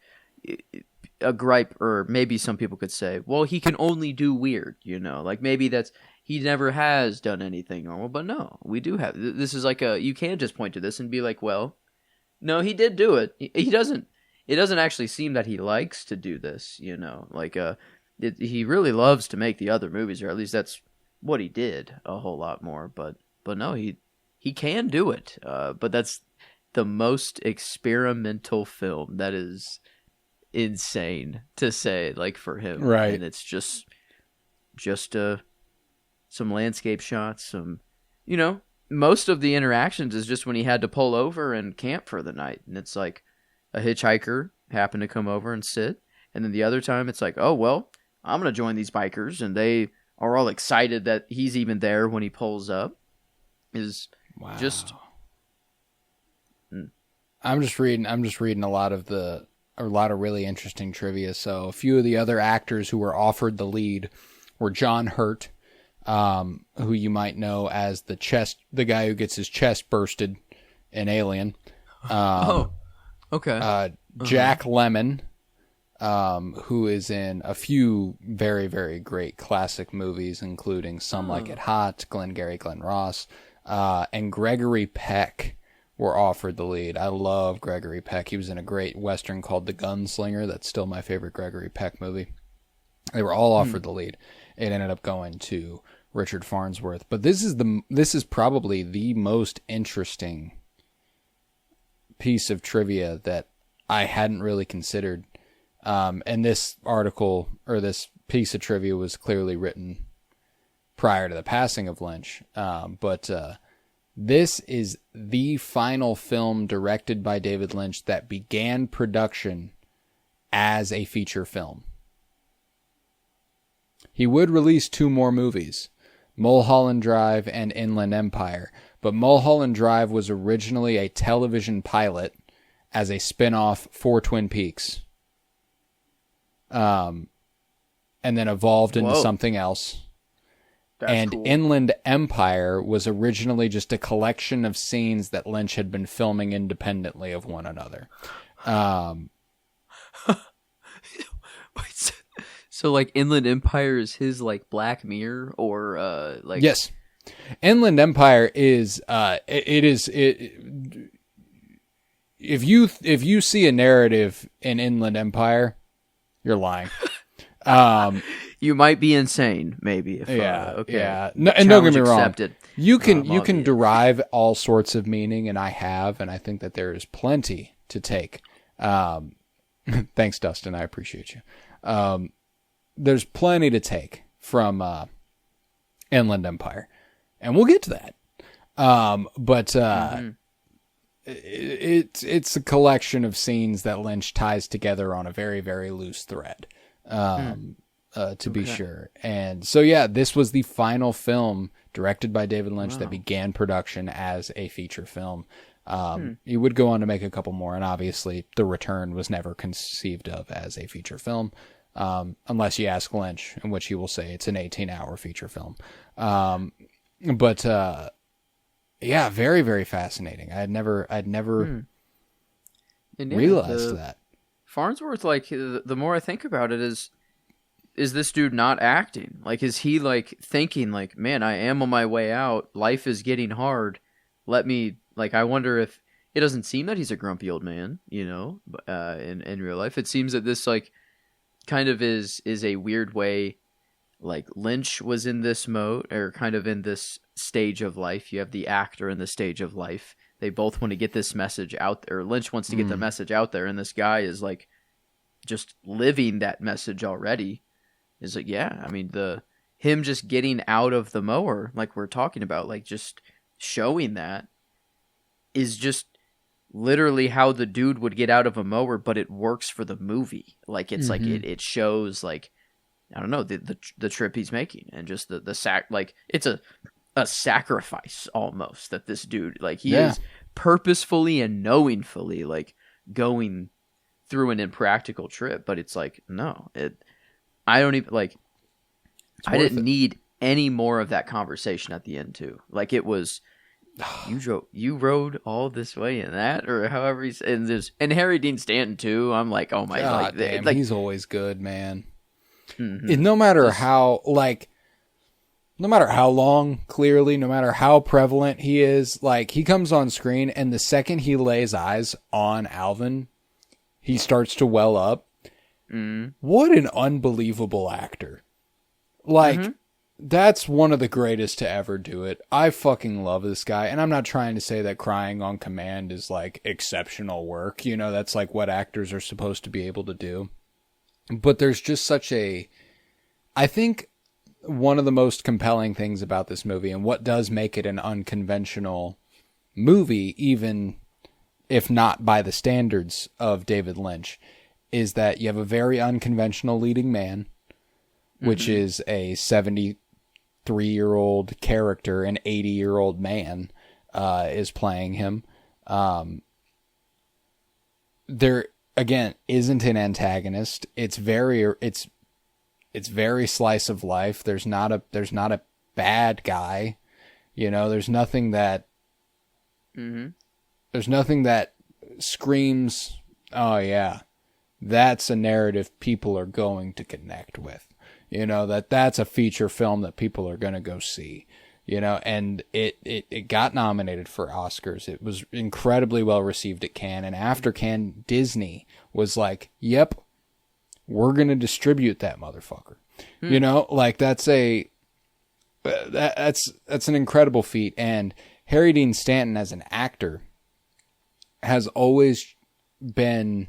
a gripe, or maybe some people could say, well, he can only do weird, like maybe he never has done anything normal. But no, we do have. This is like you can't just point to this and be like, well, no, he did do it. He doesn't. It doesn't actually seem that he likes to do this, like he really loves to make the other movies, or at least that's what he did a whole lot more. But no, he can do it. But that's the most experimental film that is insane to say, like, for him. Right. And it's just some landscape shots, some, you know, most of the interactions is just when he had to pull over and camp for the night. And it's like a hitchhiker happened to come over and sit. And then the other time it's like, oh, well, I'm going to join these bikers. And they are all excited that he's even there when he pulls up. Is just... I'm just reading a lot of really interesting trivia. So a few of the other actors who were offered the lead were John Hurt, who you might know as the guy who gets his chest bursted in Alien. Okay. Jack Lemmon, who is in a few very, very great classic movies, including Some Like It Hot, Glengarry Glen Ross, and Gregory Peck were offered the lead. I love Gregory Peck. He was in a great Western called The Gunslinger. That's still my favorite Gregory Peck movie. They were all offered the lead. It ended up going to Richard Farnsworth. But this is probably the most interesting piece of trivia that I hadn't really considered. And this article, or this piece of trivia, was clearly written prior to the passing of Lynch. But this is the final film directed by David Lynch that began production as a feature film. He would release 2 more movies, Mulholland Drive and Inland Empire, but Mulholland Drive was originally a television pilot as a spin-off for Twin Peaks. And then evolved into something else. That's cool. Inland Empire was originally just a collection of scenes that Lynch had been filming independently of one another. So, like, Inland Empire is his, like, Black Mirror, or, like... Yes. Inland Empire is, if you see a narrative in Inland Empire, you're lying. You might be insane, maybe. If, okay. Yeah. No, and don't get me wrong. Accepted. You can derive all sorts of meaning, and I think that there is plenty to take. Thanks, Dustin. I appreciate you. There's plenty to take from Inland Empire, and we'll get to that. But it's a collection of scenes that Lynch ties together on a very, very loose thread. To be sure. And so, yeah, this was the final film directed by David Lynch that began production as a feature film. He would go on to make a couple more, and obviously The Return was never conceived of as a feature film, unless you ask Lynch, in which he will say it's an 18-hour feature film. But yeah, very, very fascinating. I'd never realized that. Farnsworth, like, the more I think about it, is this dude not acting? Like, is he, like, thinking, like, man, I am on my way out. Life is getting hard. Let me, like, I wonder if it doesn't seem that he's a grumpy old man, you know, in real life. It seems that this, like, kind of is a weird way, like, Lynch was in this mode, or kind of in this stage of life. You have the actor in the stage of life. They both want to get this message out there. Lynch wants to get the message out there, and this guy is, like, just living that message already. Is like, yeah, I mean, him just getting out of the mower, like we're talking about, like, just showing that is just literally how the dude would get out of a mower, but it works for the movie. Like, it's like it shows, like, I don't know, the trip he's making, and just the like, it's a sacrifice almost that this dude, like, he is purposefully and knowingly, like, going through an impractical trip. But it's like, no, I don't even, like, I didn't need any more of that conversation at the end too. Like, it was, you rode all this way in that, or however he's, and Harry Dean Stanton too. I'm like, oh my god, damn, like, he's always good, man. No matter how long, clearly, no matter how prevalent he is, like, he comes on screen, and the second he lays eyes on Alvin, he starts to well up. What an unbelievable actor. Like, that's one of the greatest to ever do it. I fucking love this guy. And I'm not trying to say that crying on command is like exceptional work. You know, that's like what actors are supposed to be able to do. But there's just I think one of the most compelling things about this movie, and what does make it an unconventional movie, even if not by the standards of David Lynch, is that you have a very unconventional leading man, which is a 73-year-old character, an 80-year-old man is playing him. There again isn't an antagonist. It's very slice of life. There's not a bad guy. You know, there's nothing that screams, "Oh yeah, that's a narrative people are going to connect with." You know, that's a feature film that people are going to go see. You know, and it got nominated for Oscars. It was incredibly well received at Cannes, and after Cannes, Disney was like, "Yep, we're going to distribute that motherfucker." You know, like that's an incredible feat. And Harry Dean Stanton as an actor has always been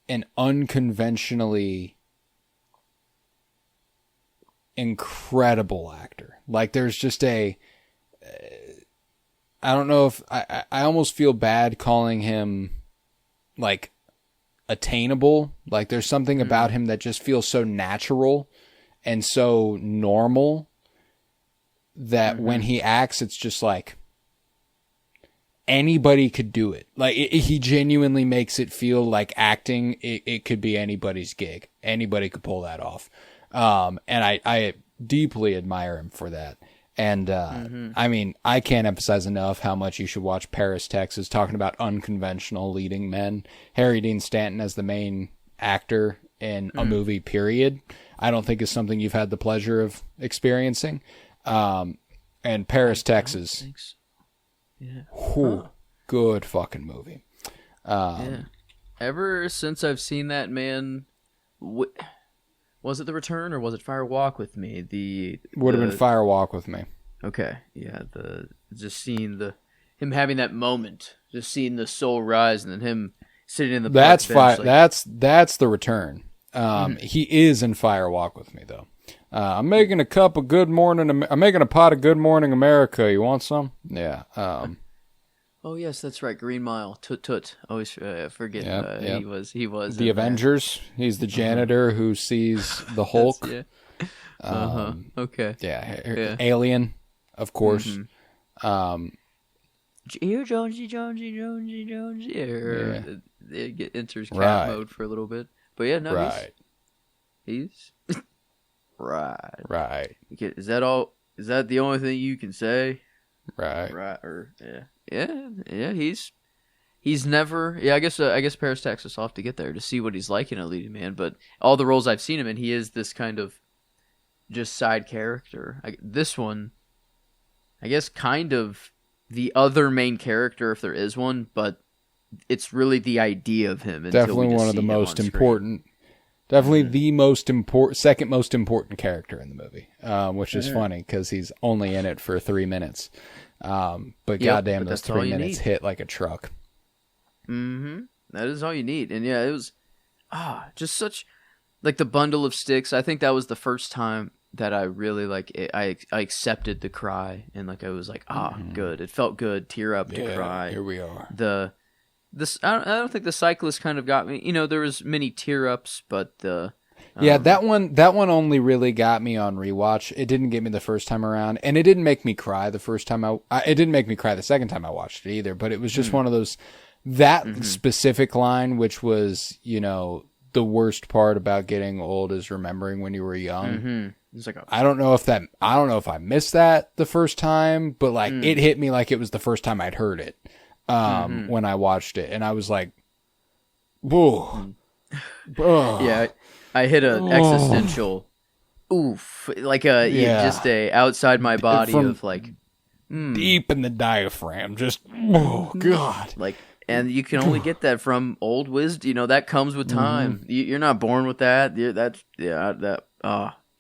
an unconventionally incredible actor. Like there's just I don't know if I almost feel bad calling him like attainable. Like there's something about him that just feels so natural and so normal that when he acts, it's just like anybody could do it. Like he genuinely makes it feel like acting. It could be anybody's gig. Anybody could pull that off. And I deeply admire him for that. And, I mean, I can't emphasize enough how much you should watch Paris, Texas, talking about unconventional leading men. Harry Dean Stanton as the main actor in a movie, period, I don't think is something you've had the pleasure of experiencing. And Paris, Texas. Yeah. Good fucking movie. Yeah. Ever since I've seen that, man, was it The Return or was it Fire Walk with Me? Would have been Fire Walk with Me. Okay, yeah, just seeing him having that moment, just seeing the soul rise, and then him sitting in the that's bench, that's The Return. He is in Fire Walk with Me though. I'm making a pot of Good Morning America. You want some? Yeah. Oh yes, that's right. Green Mile. Toot. Always forget. Yep. He was the Avengers. He's the janitor who sees the Hulk. Okay. Yeah. Alien, of course. You Jonesy. It enters cat mode for a little bit, but yeah, no, he's right. Is that all? Is that the only thing you can say? Right. Or yeah. He's never. Yeah, I guess Paris, Texas. I'll have to get there to see what he's like in a leading man. But all the roles I've seen him in, he is this kind of just side character. This one, I guess, kind of the other main character if there is one, but it's really the idea of him. Definitely one of the most important. Definitely the second most important character in the movie, which is funny because he's only in it for 3 minutes. But goddamn, those 3 minutes hit like a truck. That is all you need. And yeah, it was just such like the bundle of sticks. I think that was the first time that I really I accepted the cry, and like I was like, good. It felt good. Tear up to cry. Here we are. I don't think the cyclist kind of got me. You know, there was many tear ups, but that one only really got me on rewatch. It didn't get me the first time around, and it didn't make me cry the first time it didn't make me cry the second time I watched it either. But it was just one of those specific line, which was, you know, the worst part about getting old is remembering when you were young. It's like I don't know if I missed that the first time, but like it hit me like it was the first time I'd heard it. When I watched it, and I was like, whoa. Yeah, I hit an existential oof, like just a outside my body of like deep in the diaphragm, just god. Like, and you can only get that from old wisdom. You know, that comes with time. You're not born with that.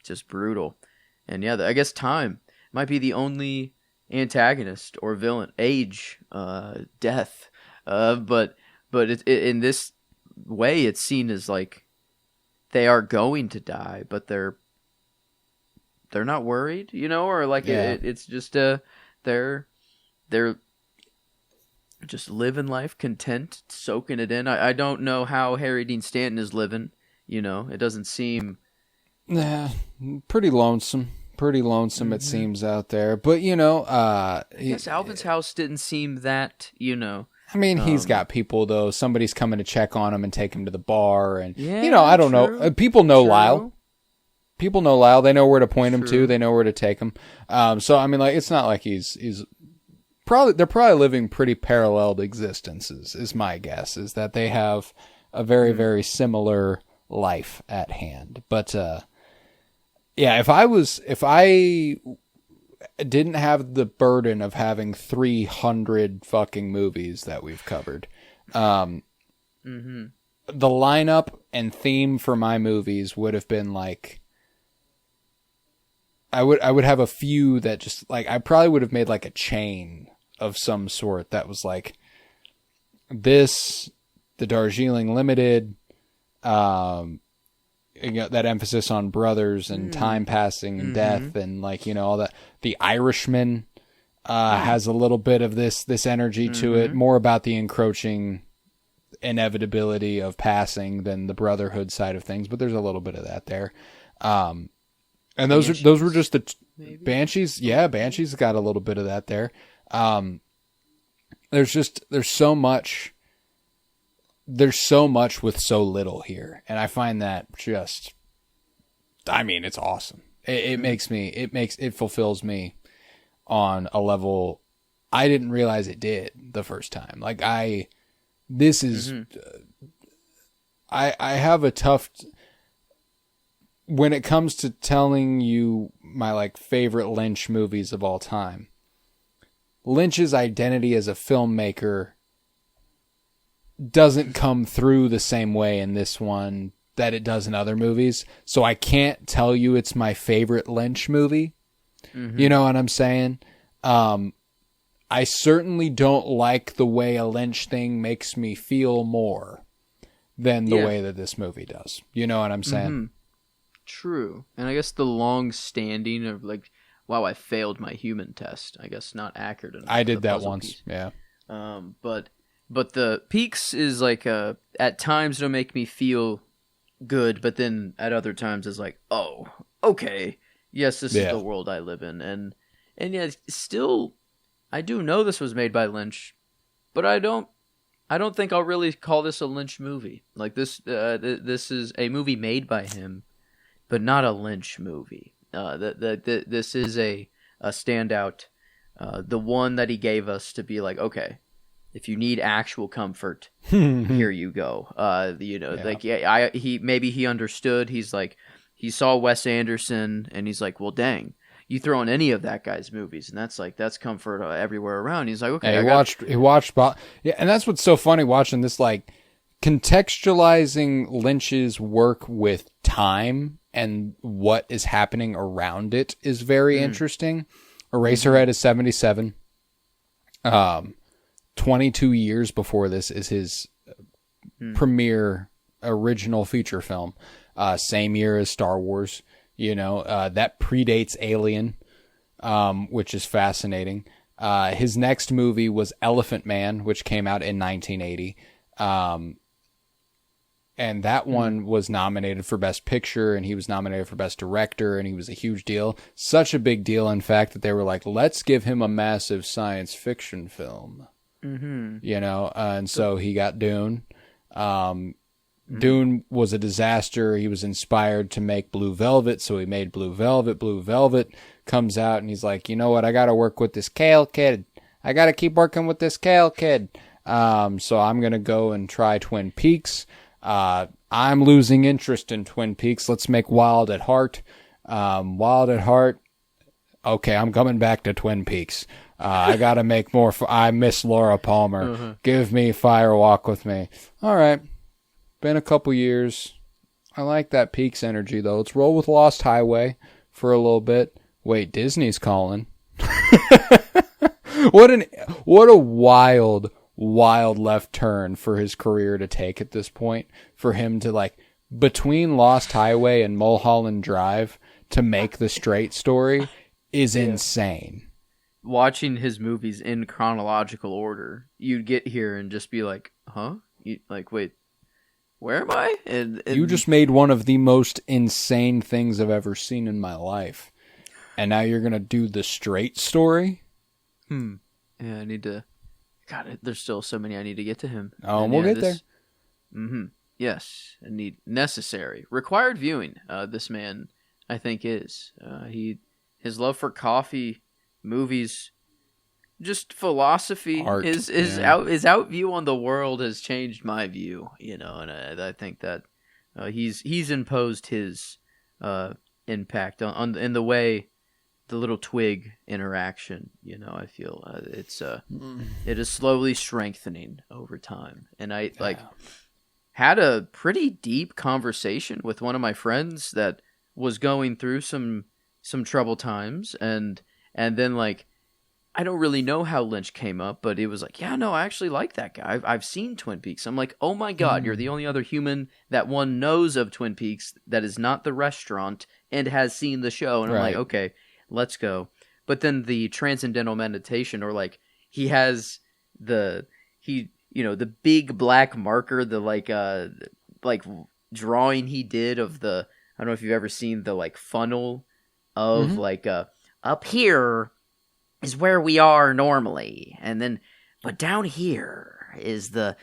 Just brutal. And yeah, I guess time might be the only antagonist or villain. Age, death, but in this way, it's seen as like they are going to die, but they're not worried, or like it's just they're just living life, content, soaking it in. I don't know how Harry Dean Stanton is living. It doesn't seem. Nah, pretty lonesome. It seems out there. But, I guess Alvin's house didn't seem that, I mean, he's got people, though. Somebody's coming to check on him and take him to the bar. And, I don't know. People know Lyle. People know Lyle. They know where to point him to. They know where to take him. So, I mean, like, it's not like he's they're probably living pretty paralleled existences, is my guess, is that they have a very, very similar life at hand. But, yeah, if I didn't have the burden of having 300 fucking movies that we've covered, the lineup and theme for my movies would have been like, I would have a few that just like, I probably would have made like a chain of some sort that was like this, the Darjeeling Limited, that emphasis on brothers and time passing and death and like, all that. The Irishman has a little bit of this energy to it, more about the encroaching inevitability of passing than the brotherhood side of things, but there's a little bit of that there. And those were just the Banshees. Yeah, Banshees got a little bit of that there. There's so much with so little here. And I find that it's awesome. It fulfills me on a level I didn't realize it did the first time. Like I have a tough, when it comes to telling you my like favorite Lynch movies of all time, Lynch's identity as a filmmaker doesn't come through the same way in this one that it does in other movies. So I can't tell you it's my favorite Lynch movie. You know what I'm saying? I certainly don't like the way a Lynch thing makes me feel more than the way that this movie does. You know what I'm saying? True. And I guess the long standing of like, wow, I failed my human test. I guess not accurate enough. I did that once. Piece. Yeah. But the Peaks is like at times it'll make me feel good, but then at other times it's like, oh, okay, yes, this is the world I live in, and yet still, I do know this was made by Lynch, but I don't think I'll really call this a Lynch movie. Like this is a movie made by him, but not a Lynch movie. This is a standout, the one that he gave us to be like, okay, if you need actual comfort, here you go. He understood. He's like, he saw Wes Anderson, and he's like, well, dang, you throw in any of that guy's movies, and that's comfort everywhere around. He's like, okay, he watched, and that's what's so funny watching this, like contextualizing Lynch's work with time and what is happening around it is very interesting. Eraserhead is 1977. 22 years before this is his premiere original feature film. Same year as Star Wars, that predates Alien, which is fascinating. His next movie was Elephant Man, which came out in 1980. And that one was nominated for Best Picture, and he was nominated for Best Director, and he was a huge deal. Such a big deal, in fact, that they were like, let's give him a massive science fiction film. And so he got Dune. Dune was a disaster. He was inspired to make Blue Velvet, so he made Blue Velvet. Blue Velvet comes out, and he's like, you know what? I got to work with this Kale kid. I got to keep working with this Kale kid. So I'm going to go and try Twin Peaks. I'm losing interest in Twin Peaks. Let's make Wild at Heart. Wild at Heart. Okay, I'm coming back to Twin Peaks. I got to make more. I miss Laura Palmer. Give me Fire Walk with Me. All right. Been a couple years. I like that Peaks energy, though. Let's roll with Lost Highway for a little bit. Wait, Disney's calling. What a wild left turn for his career to take at this point. For him to, like, between Lost Highway and Mulholland Drive to make The Straight Story is insane. Watching his movies in chronological order, you'd get here and just be like, huh? Like, wait, where am I? And you just made one of the most insane things I've ever seen in my life. And now you're going to do The Straight Story? Yeah, I need to... God, there's still so many I need to get to him. Oh, and we'll get there. Mm-hmm. Yes, I need necessary. Required viewing, this man, I think, is. His love for coffee, movies, just philosophy, art, his outview on the world has changed my view, and I think that he's imposed his impact on in the way the little twig interaction, I feel it is slowly strengthening over time. And I had a pretty deep conversation with one of my friends that was going through some troubled times, and then, like, I don't really know how Lynch came up, but it was like, yeah, no, I actually like that guy. I've seen Twin Peaks. I'm like, oh my God, you're the only other human that one knows of Twin Peaks that is not the restaurant and has seen the show. And I'm like, okay, let's go. But then the transcendental meditation, or like, he has the big black marker, the like drawing he did of the, I don't know if you've ever seen the like funnel of like up here is where we are normally, and then but down here is the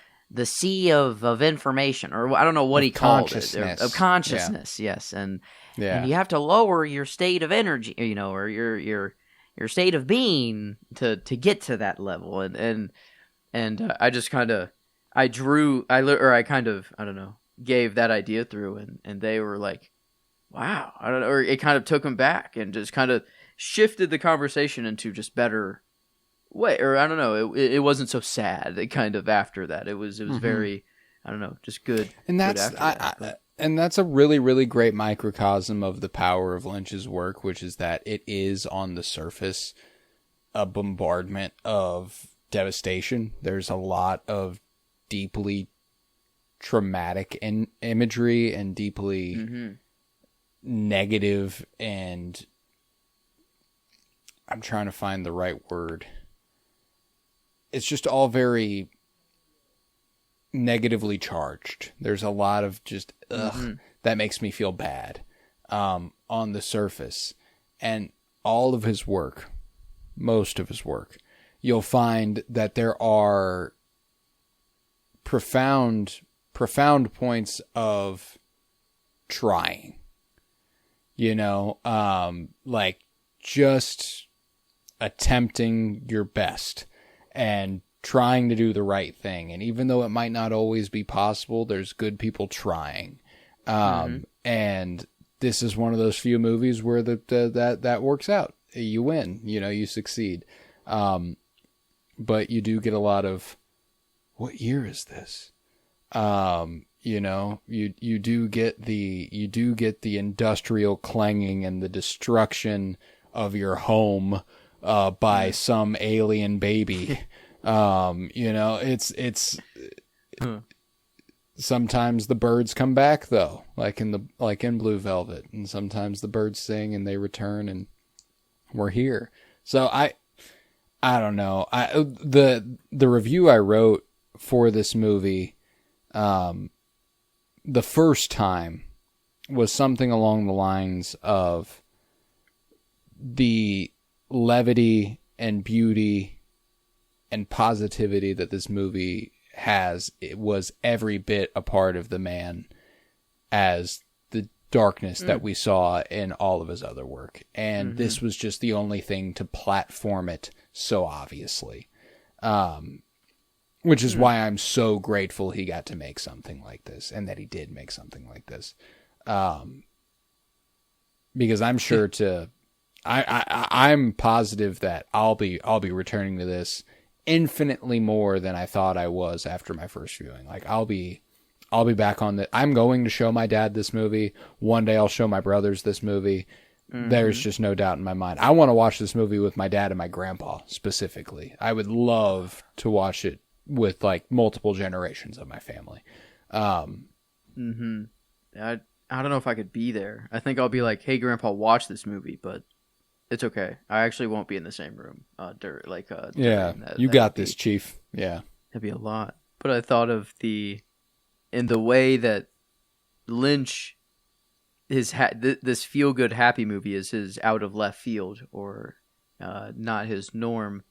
sea of information, or I don't know what he called it, of consciousness. Yes, and you have to lower your state of energy, or your state of being to get to that level, and I just kind of I don't know, gave that idea through, and they were like, wow, I don't know, or it kind of took them back and just kind of shifted the conversation into just better way, or I don't know, it wasn't so sad. It kind of after that, it was very, I don't know, just good. And that's a really, really great microcosm of the power of Lynch's work, which is that it is on the surface a bombardment of devastation. There's a lot of deeply traumatic imagery and deeply negative, and I'm trying to find the right word. It's just all very negatively charged. There's a lot of just, that makes me feel bad on the surface. And all of his work, most of his work, you'll find that there are profound points of trying, like just attempting your best and trying to do the right thing. And even though it might not always be possible, there's good people trying. And this is one of those few movies where that works out. You win, you succeed. But you do get a lot of, what year is this? You do get the industrial clanging and the destruction of your home by some alien baby. It's sometimes the birds come back though, like in Blue Velvet, and sometimes the birds sing and they return and we're here. So I don't know. The review I wrote for this movie, the first time, was something along the lines of the levity and beauty and positivity that this movie has. It was every bit a part of the man as the darkness that we saw in all of his other work. And this was just the only thing to platform it so obviously. Which is why I'm so grateful he got to make something like this, and that he did make something like this. Because I'm sure I'm positive that I'll be returning to this infinitely more than I thought I was after my first viewing. Like I'll be back on the. I'm going to show my dad this movie. One day I'll show my brothers this movie. There's just no doubt in my mind. I want to watch this movie with my dad and my grandpa specifically. I would love to watch it with like multiple generations of my family. I don't know if I could be there. I think I'll be like, "Hey, Grandpa, watch this movie," but it's okay. I actually won't be in the same room. You got this, Chief. Yeah, that'd be a lot. But I thought of in the way that Lynch, this feel good happy movie is his out of left field or not his norm.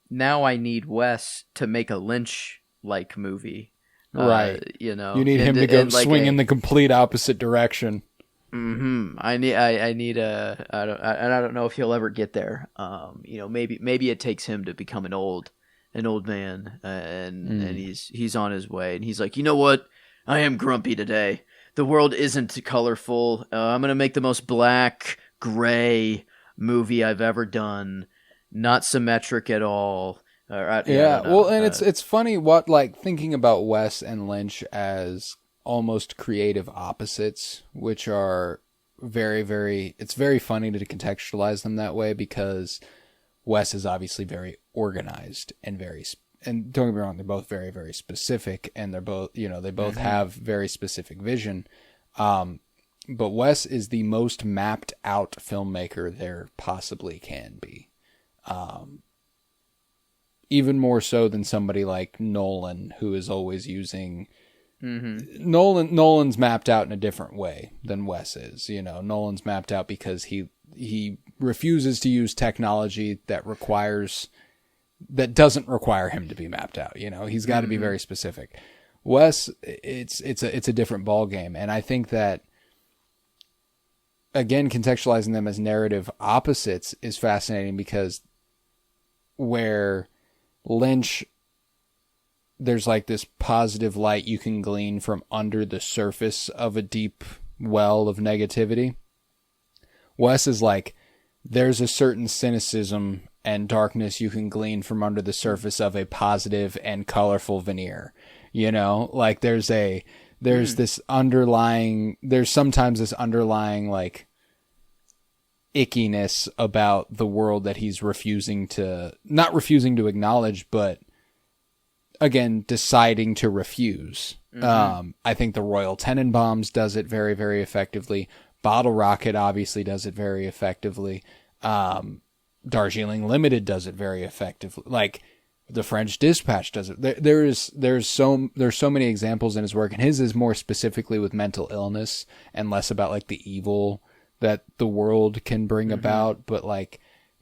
Now I need Wes to make a Lynch like movie. Right. You need him to go swing in the complete opposite direction. I need I don't know if he'll ever get there. Maybe it takes him to become an old man, and he's on his way, and he's like, you know what? I am grumpy today. The world isn't colorful. I'm gonna make the most black, gray movie I've ever done. Not symmetric at all. It's funny what thinking about Wes and Lynch as almost creative opposites, which are very, very. It's very funny to contextualize them that way because Wes is obviously very organized and and don't get me wrong, they're both very, very specific, and they're both they both have very specific vision. But Wes is the most mapped out filmmaker there possibly can be. Even more so than somebody like Nolan, who is always using Nolan's mapped out in a different way than Wes is. Nolan's mapped out because he refuses to use technology that doesn't require him to be mapped out. He's got to be very specific. Wes, it's a different ball game, and I think that again, contextualizing them as narrative opposites is fascinating because where Lynch, there's like this positive light you can glean from under the surface of a deep well of negativity. Wes is like, there's a certain cynicism and darkness you can glean from under the surface of a positive and colorful veneer. There's sometimes this underlying like ickiness about the world that he's not refusing to acknowledge, but again, deciding to refuse. I think the Royal Tenenbaums does it very, very effectively. Bottle Rocket obviously does it very effectively. Darjeeling Limited does it very effectively. Like the French Dispatch does it. There's so many examples in his work, and his is more specifically with mental illness and less about like the evil that the world can bring about. But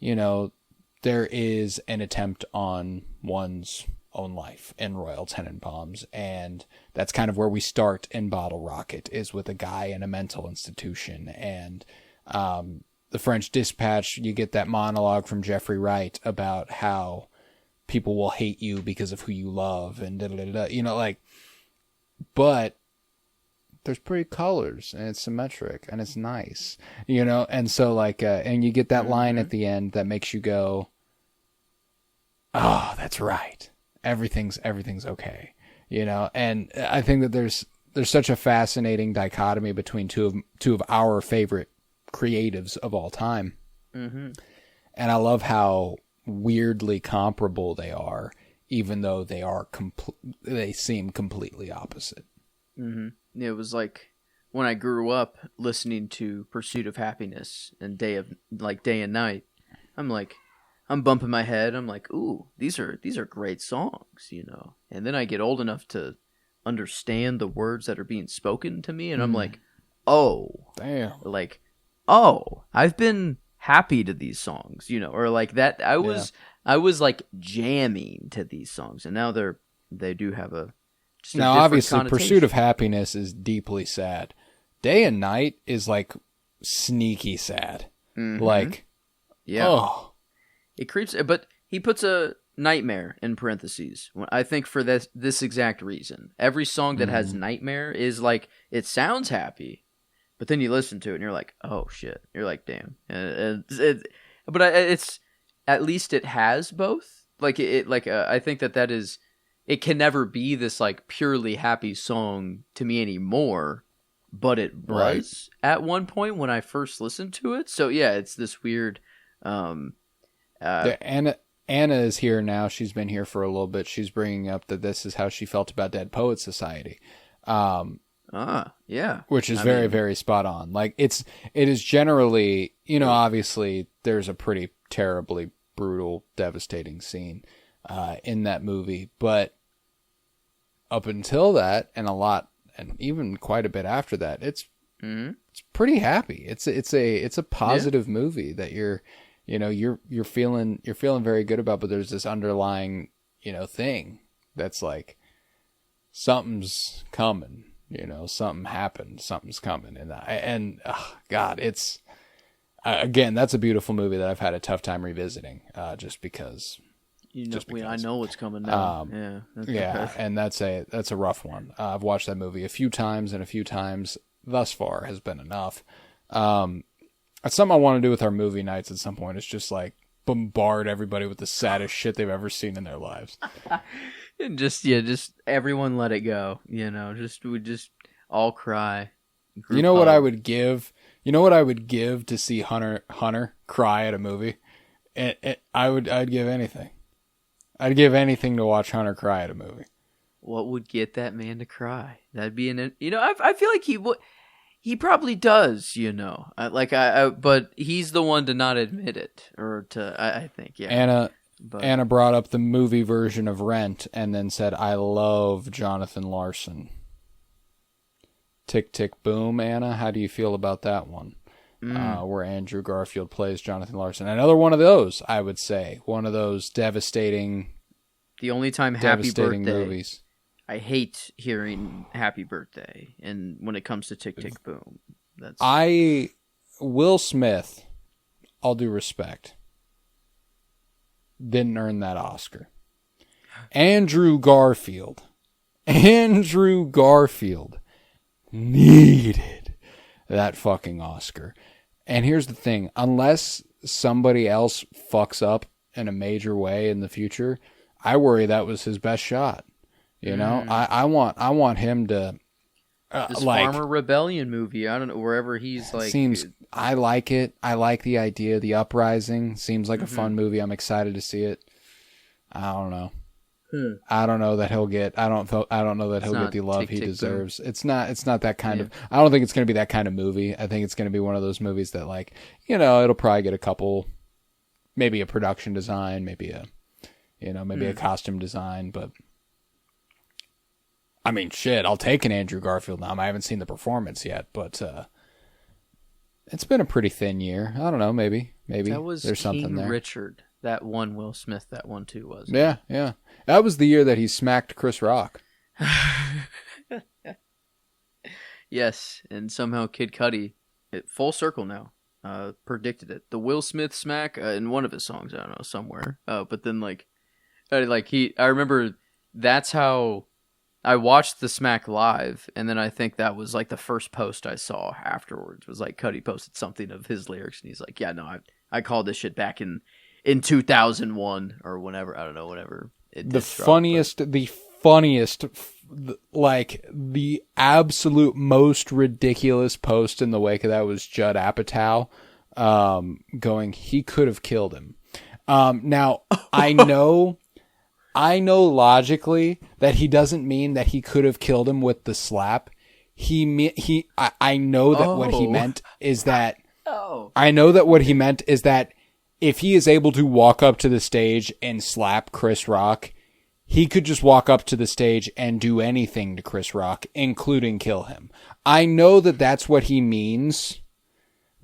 there is an attempt on one's own life in Royal Tenenbaums, and that's kind of where we start in Bottle Rocket, is with a guy in a mental institution. And the French Dispatch, you get that monologue from Jeffrey Wright about how people will hate you because of who you love, and but there's pretty colors, and it's symmetric, and it's nice, and so and you get that line at the end that makes you go, oh, that's right. Everything's okay, and I think that there's such a fascinating dichotomy between two of our favorite creatives of all time. And I love how weirdly comparable they are, even though they seem completely opposite. It was like when I grew up listening to Pursuit of Happiness and Day and Night, I'm bumping my head. I'm like, ooh, these are great songs, And then I get old enough to understand the words that are being spoken to me, and I'm like, oh, damn, I've been happy to these songs, or like that. I was like jamming to these songs, and now they do have now obviously Pursuit of Happiness is deeply sad. Day and Night is like sneaky sad. It creeps, but he puts a nightmare in parentheses. I think for this exact reason. Every song that has nightmare is like, it sounds happy, but then you listen to it and you're like, oh shit. You're like, damn. But it's, at least it has both. I think that is, it can never be this like purely happy song to me anymore, but it was at one point when I first listened to it. So yeah, it's this weird. Anna is here now. She's been here for a little bit. She's bringing up that this is how she felt about Dead Poets Society. Yeah, which is very spot on. Like it is generally, obviously there's a pretty terribly brutal, devastating scene in that movie, but up until that, and even quite a bit after that, it's pretty happy. It's a positive movie that you're feeling very good about, but there's this underlying thing that's like something's coming. Something happened, something's coming. And God, it's, again, that's a beautiful movie that I've had a tough time revisiting, just because. I know what's coming now. And that's a rough one. I've watched that movie a few times, and a few times thus far has been enough. It's something I want to do with our movie nights at some point. It's just like bombard everybody with the saddest shit they've ever seen in their lives. And just everyone let it go. We just all cry. What I would give? What I would give to see Hunter cry at a movie? I'd give anything. I'd give anything to watch Hunter cry at a movie. What would get that man to cry? That'd be I feel like he would. He probably does, but he's the one to not admit it, I think, yeah. Anna brought up the movie version of Rent and then said, I love Jonathan Larson. Tick, Tick, Boom, Anna, how do you feel about that one? Where Andrew Garfield plays Jonathan Larson. Another one of those, I would say. One of those devastating The only time Happy Birthday movies. I hate hearing Happy Birthday, and when it comes to Tick, Tick, Boom. Will Smith, all due respect, didn't earn that Oscar. Andrew Garfield needed that fucking Oscar. And here's the thing, unless somebody else fucks up in a major way in the future, I worry that was his best shot. I want him to this Farmer Rebellion movie. I don't know, wherever he's like. I like it. I like the idea. The Uprising seems like a fun movie. I'm excited to see it. I don't know. I don't know that he'll get. I don't know that he'll get the love he deserves. Boom. It's not that kind of. I don't think it's going to be that kind of movie. I think it's going to be one of those movies that, like, it'll probably get a couple, maybe a production design, maybe a costume design, but. I mean, shit, I'll take an Andrew Garfield now. I haven't seen the performance yet, but it's been a pretty thin year. I don't know, maybe that was there's something there. Richard, that one Will Smith, that one too was. Yeah. That was the year that he smacked Chris Rock. Yes, and somehow Kid Cudi, full circle now, predicted it. The Will Smith smack in one of his songs, I don't know, somewhere. But then I remember that's how. I watched the smack live, and then I think that was like the first post I saw afterwards was like Cudi posted something of his lyrics, and he's like, "Yeah, no, I called this shit back in 2001 or whenever, I don't know, whenever." The funniest, like the absolute most ridiculous post in the wake of that was Judd Apatow, going, "He could have killed him." Now I know logically that he doesn't mean that he could have killed him with the slap. I know that what he meant is that. I know that what he meant is that if he is able to walk up to the stage and slap Chris Rock, he could just walk up to the stage and do anything to Chris Rock, including kill him. I know that that's what he means,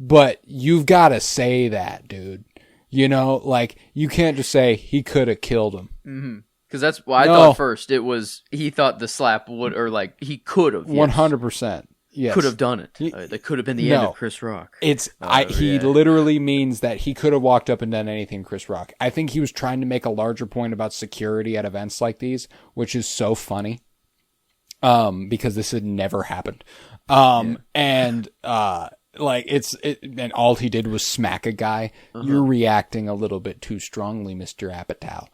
but you've got to say that, dude. Like, you can't just say he could have killed him. Mm-hmm. Because that's why I thought first. It was, he thought the slap would, or like, he could have. 100%. Yes. Could have done it. That could have been the end of Chris Rock. He literally means that he could have walked up and done anything to Chris Rock. I think he was trying to make a larger point about security at events like these, which is so funny. Because this had never happened. And all he did was smack a guy. You're reacting a little bit too strongly, Mr. Apatow.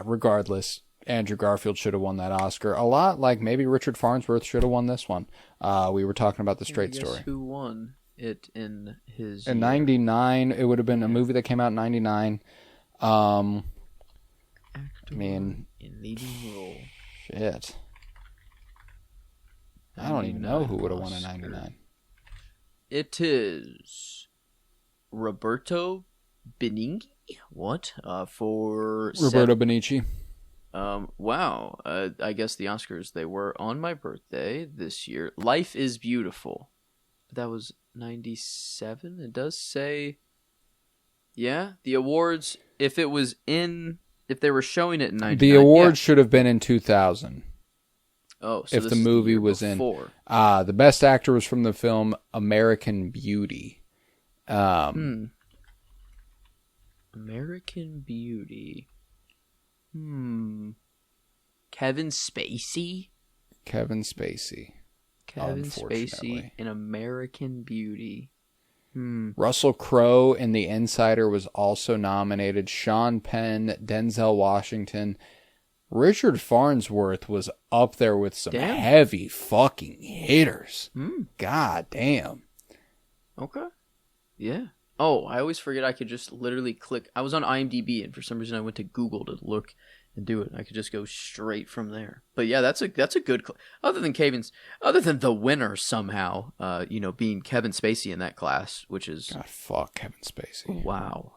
Regardless, Andrew Garfield should have won that Oscar. A lot like maybe Richard Farnsworth should have won this one. We were talking about The Straight Story. Who won it in his in 99? It would have been a movie that came out in 99. Actor in leading role. Shit. I don't even know who would have won in 99. It is Roberto Benigni. What? For Roberto Benici. Wow. I guess the Oscars, they were on my birthday this year. Life is Beautiful. That was 97. It does say, yeah, the awards, if they were showing it in 99. The awards should have been in 2000. Oh, so if the movie was before. The best actor was from the film American Beauty. American Beauty. Kevin Spacey? Kevin Spacey in American Beauty. Russell Crowe in The Insider was also nominated. Sean Penn, Denzel Washington. Richard Farnsworth was up there with some heavy fucking hitters. God damn. Okay. Yeah. Oh, I always forget I could just literally click. I was on IMDb, and for some reason I went to Google to look and do it. I could just go straight from there. But yeah, that's a good. Other than the winner somehow, being Kevin Spacey in that class, which is God, fuck Kevin Spacey. Wow.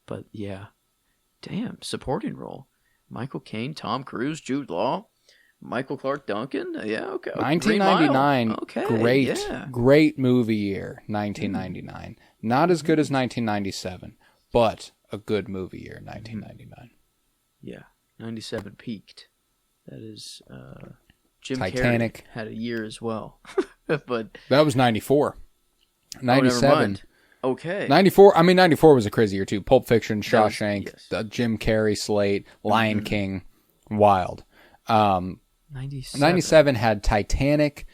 But yeah, damn, supporting role: Michael Caine, Tom Cruise, Jude Law, Michael Clark Duncan. Yeah, okay. 1999. Okay, great movie year. 1999. Not as good as 1997, but a good movie year. 1999. Yeah, 97 peaked. That is, Jim Titanic Carrey had a year as well, but that was 94. 97. Okay. 94. I mean, 94 was a crazy year too. Pulp Fiction, Shawshank, the Jim Carrey slate, Lion King, wild. 97 had Titanic,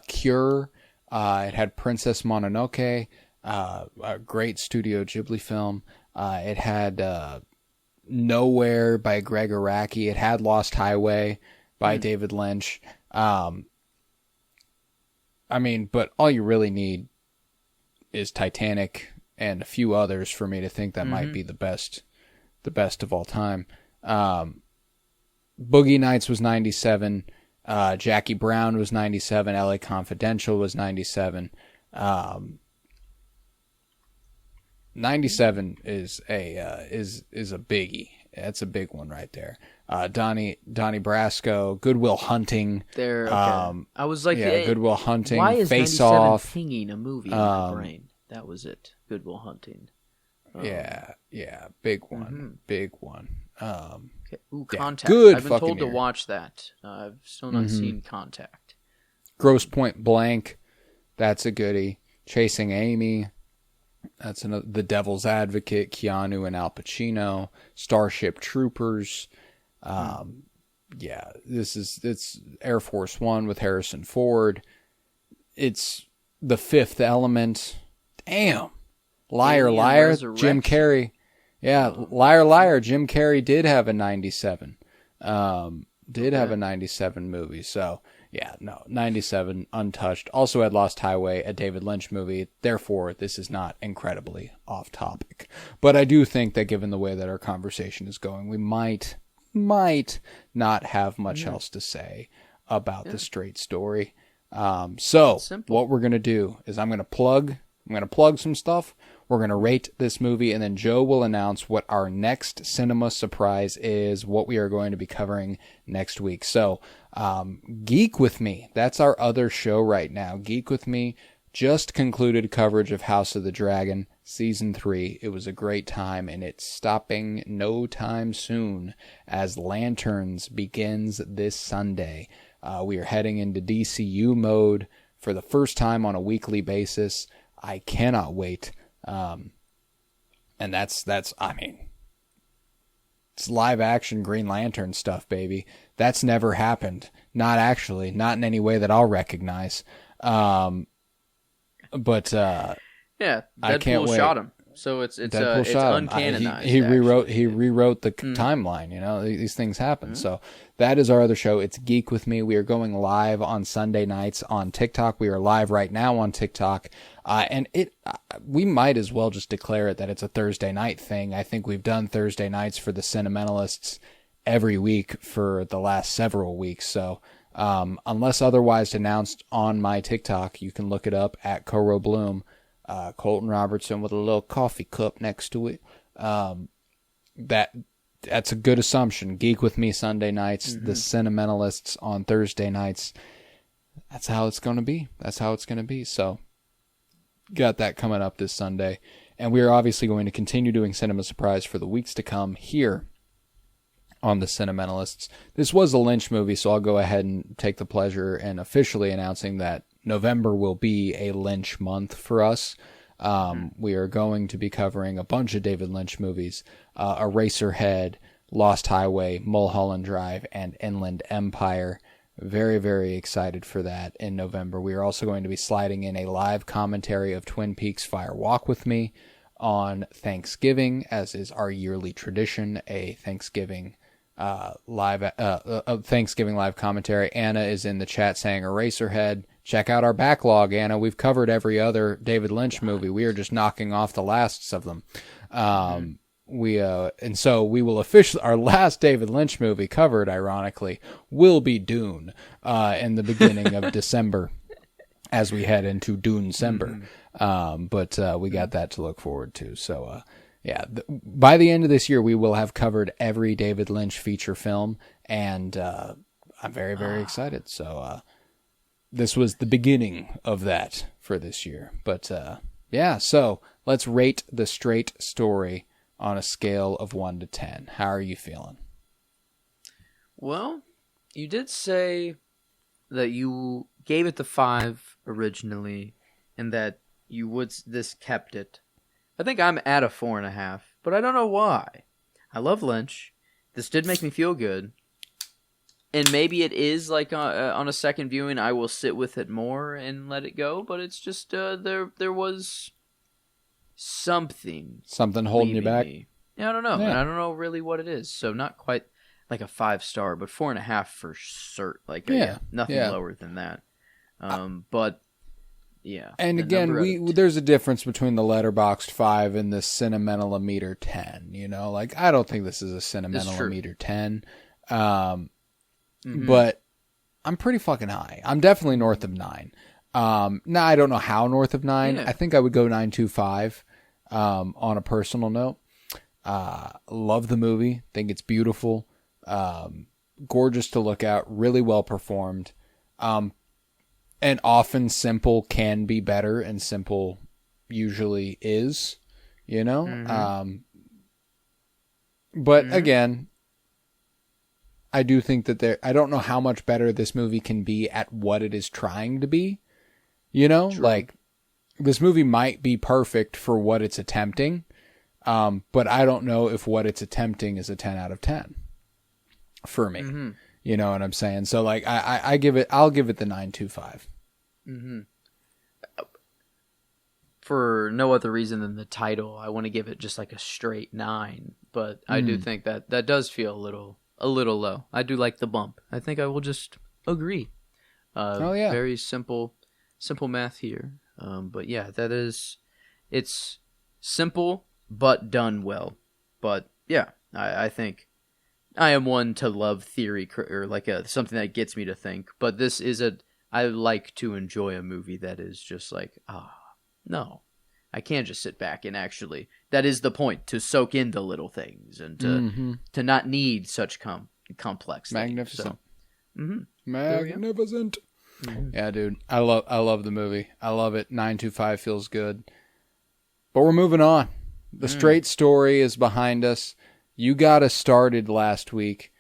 Cure. It had Princess Mononoke, a great Studio Ghibli film. It had Nowhere by Greg Araki. It had Lost Highway by David Lynch. I mean, but all you really need is Titanic and a few others for me to think that might be the best of all time. Boogie Nights was 97. Jackie Brown was 97. LA Confidential was 97. 97 is a biggie. That's a big one right there. Donnie Brasco, Good Will Hunting. There. Okay. I was like, Good Will Hunting. Why is Face 97 Off. pinging a movie in my brain? That was it. Good Will Hunting. Yeah, big one, big one. Okay. Ooh, Contact. Good. I've been told to watch that. I've still not seen Contact. Grosse Point Blank. That's a goodie. Chasing Amy. That's another. The Devil's Advocate. Keanu and Al Pacino. Starship Troopers. It's Air Force One with Harrison Ford. It's The Fifth Element. Damn. Liar, Liar. Jim Carrey. Yeah, Liar, Liar. Jim Carrey did have a 97. Have a 97 movie. So, 97, untouched. Also had Lost Highway, a David Lynch movie. Therefore, this is not incredibly off topic. But I do think that given the way that our conversation is going, we might not have much else to say about The Straight Story. So, what we're going to do is I'm going to plug some stuff. We're going to rate this movie, and then Joe will announce what our next cinema surprise is, what we are going to be covering next week. So, Geek With Me, that's our other show right now. Geek With Me just concluded coverage of House of the Dragon, Season 3. It was a great time, and it's stopping no time soon as Lanterns begins this Sunday. We are heading into DCU mode for the first time on a weekly basis. I cannot wait. And that's it's live action Green Lantern stuff, baby. That's never happened. Not in any way that I'll recognize. But Deadpool I can't wait. Shot him. So it's uncanonized. He rewrote the timeline. You know, these things happen. So that is our other show. It's Geek with Me. We are going live on Sunday nights on TikTok. We are live right now on TikTok, and we might as well just declare it that it's a Thursday night thing. I think we've done Thursday nights for the Cinementalists every week for the last several weeks. So unless otherwise announced on my TikTok, you can look it up at Coro Bloom. Colton Robertson with a little coffee cup next to it. That's a good assumption. Geek with Me Sunday nights, the Cinementalists on Thursday nights. That's how it's going to be. So, got that coming up this Sunday. And we are obviously going to continue doing Cinema Surprise for the weeks to come here on the Cinementalists. This was a Lynch movie, so I'll go ahead and take the pleasure in officially announcing that November will be a Lynch month for us. We are going to be covering a bunch of David Lynch movies, Eraserhead, Lost Highway, Mulholland Drive, and Inland Empire. Very, very excited for that in November. We are also going to be sliding in a live commentary of Twin Peaks Fire Walk with Me on Thanksgiving, as is our yearly tradition, a Thanksgiving live commentary. Anna is in the chat saying Eraserhead. Check out our backlog, Anna. We've covered every other David Lynch movie. We are just knocking off the lasts of them. And so we will officially, our last David Lynch movie covered, ironically, will be Dune in the beginning of December as we head into Dune-cember. But we got that to look forward to. So, by the end of this year, we will have covered every David Lynch feature film, and I'm very, very excited. So, this was the beginning of that for this year. But, so let's rate The Straight Story on a scale of 1 to 10. How are you feeling? Well, you did say that you gave it the 5 originally, and that this kept it. I think I'm at a 4.5, but I don't know why. I love Lynch. This did make me feel good. And maybe it is like on a second viewing, I will sit with it more and let it go. But it's just there was something holding you back. Yeah, I don't know. Yeah. And I don't know really what it is. So not quite like a 5-star, but 4.5 for cert. Like nothing lower than that. But yeah. And again, there's a difference between the Letterboxd 5 and the Cinementimeter 10. You know, like I don't think this is a Cinementimeter 10. But I'm pretty fucking high. I'm definitely north of 9. Now, I don't know how north of 9. Yeah. I think I would go 9.25 on a personal note. Love the movie. Think it's beautiful. Gorgeous to look at. Really well performed. And often simple can be better, and simple usually is, you know? But again, I do think that I don't know how much better this movie can be at what it is trying to be. You know, like this movie might be perfect for what it's attempting. But I don't know if what it's attempting is a 10 out of 10 for me. You know what I'm saying? So like I'll give it the 9.25. For no other reason than the title, I want to give it just like a straight 9. But I do think that does feel a little low. I do like the bump. I think I will just agree. Very simple math here. But yeah, it's simple but done well. But yeah, I think I am one to love theory or like something that gets me to think. But this is I like to enjoy a movie that is just like, no, I can't just sit back and actually, that is the point, to soak in the little things and to not need such complex magnificent things. Magnificent. Yeah, dude, I love the movie. I love it. 9.25 feels good. But we're moving on. The Straight Story is behind us. You got us started last week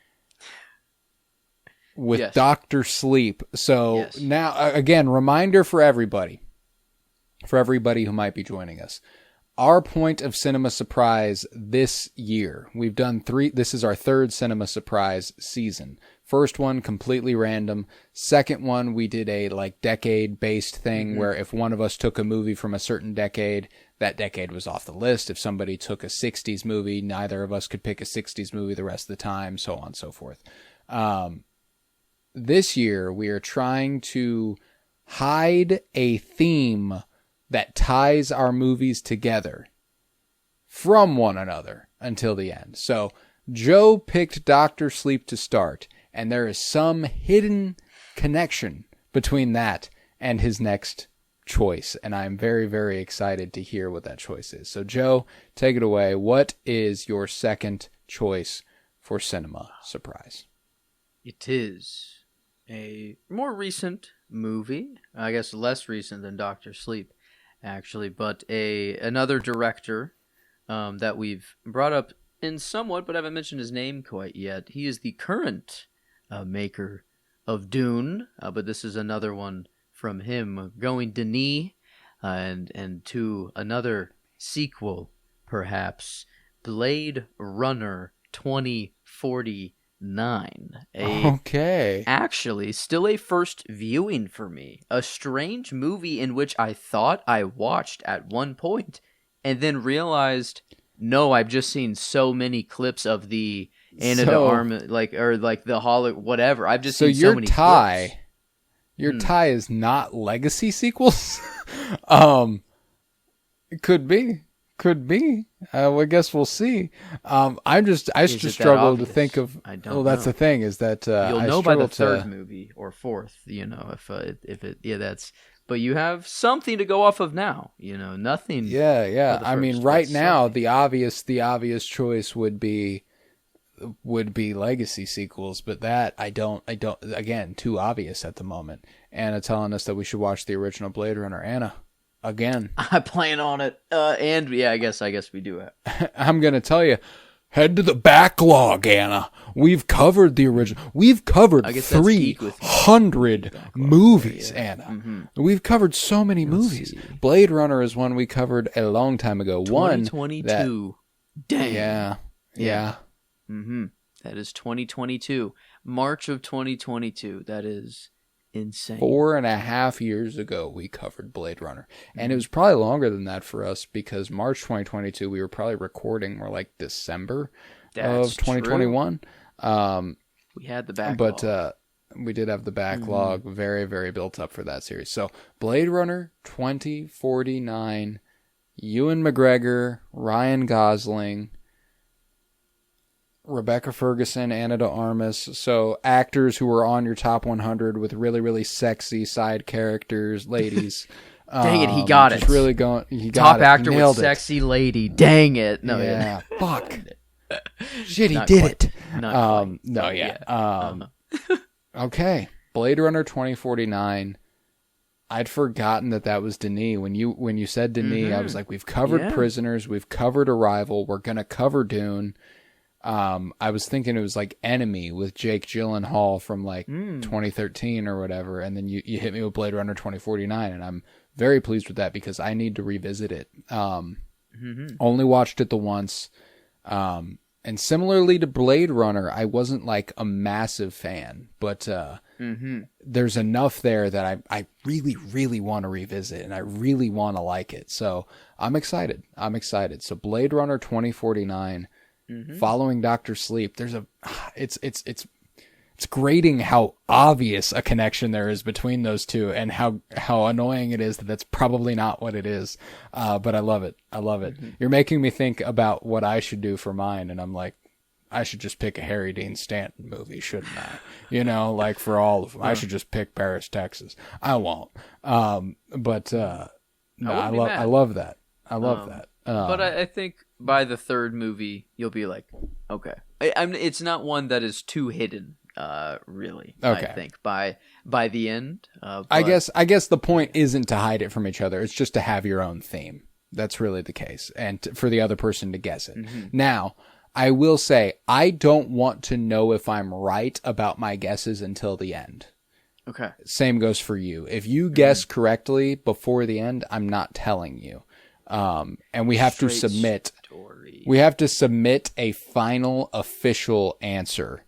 with Dr. Sleep. So now, again, reminder for everybody who might be joining us. our point of cinema surprise this year. We've done 3. This is our 3rd cinema surprise season. First one, completely random. Second one, we did a decade-based thing where if one of us took a movie from a certain decade, that decade was off the list. If somebody took a 60s movie, neither of us could pick a 60s movie the rest of the time, so on and so forth. This year, we are trying to hide a theme that ties our movies together from one another until the end. So Joe picked Dr. Sleep to start, and there is some hidden connection between that and his next choice, and I'm very, very excited to hear what that choice is. So Joe, take it away. What is your second choice for cinema surprise? It is a more recent movie, I guess less recent than Dr. Sleep, actually, but another director that we've brought up in somewhat, but haven't mentioned his name quite yet. He is the current maker of Dune, but this is another one from him, going Denis, and to another sequel, perhaps, Blade Runner 2049. Okay. Actually, still a first viewing for me. A strange movie in which I thought I watched at one point, and then realized, no, I've just seen so many clips of the Anna de Armas, the Hollow, whatever. I've just seen so many clips. Your tie is not legacy sequels? It could be. I guess we'll see. I just struggle to think of. I don't. Well, that's the thing is that you'll know by the third movie or fourth. If it that's. But you have something to go off of now. Nothing. Yeah. I mean, right now the obvious choice would be legacy sequels, but that I don't again, too obvious at the moment. Anna telling us that we should watch the original Blade Runner. Anna, again. I plan on it. And yeah, I guess we do it. I'm going to tell you, head to the backlog, Anna. We've covered the original. We've covered 300 movies, Anna. Mm-hmm. We've covered so many movies. See. Blade Runner is one we covered a long time ago. 2022. Dang. Yeah. Mm-hmm. That is 2022. March of 2022. That is insane. 4.5 years ago, we covered Blade Runner. And it was probably longer than that for us because March 2022, we were probably recording more like December of 2021. We had the backlog. But we did have the backlog very, very built up for that series. So Blade Runner 2049, Ewan McGregor, Ryan Gosling, Rebecca Ferguson, Anna de Armas. So actors who were on your top 100 with really, really sexy side characters, ladies. Dang it, he got it. Just really going. He got top it. Actor Nailed with sexy lady. Dang it. No, yeah. Fuck. Shit, he did it. No, yeah. Okay. Blade Runner 2049. I'd forgotten that was Denis. When you said Denis, I was like, we've covered Prisoners, we've covered Arrival, we're gonna cover Dune. I was thinking it was like Enemy with Jake Gyllenhaal from 2013 or whatever, and then you hit me with Blade Runner 2049, and I'm very pleased with that because I need to revisit it. Only watched it the once, and similarly to Blade Runner, I wasn't like a massive fan, but there's enough there that I really, really want to revisit, and I really want to like it. So I'm excited. So Blade Runner 2049. Following Dr. Sleep, it's grating how obvious a connection there is between those two, and how annoying it is that that's probably not what it is. But I love it. You're making me think about what I should do for mine, and I'm like, I should just pick a Harry Dean Stanton movie, shouldn't I? For all of them, I should just pick Paris, Texas. I won't. But I love that. I love that. But I think by the third movie, you'll be like, okay. It's not one that is too hidden, really. Okay. I think by the end. I guess the point isn't to hide it from each other. It's just to have your own theme. That's really the case, and for the other person to guess it. Now, I will say I don't want to know if I'm right about my guesses until the end. Okay. Same goes for you. If you guess correctly before the end, I'm not telling you. And we have to submit a final official answer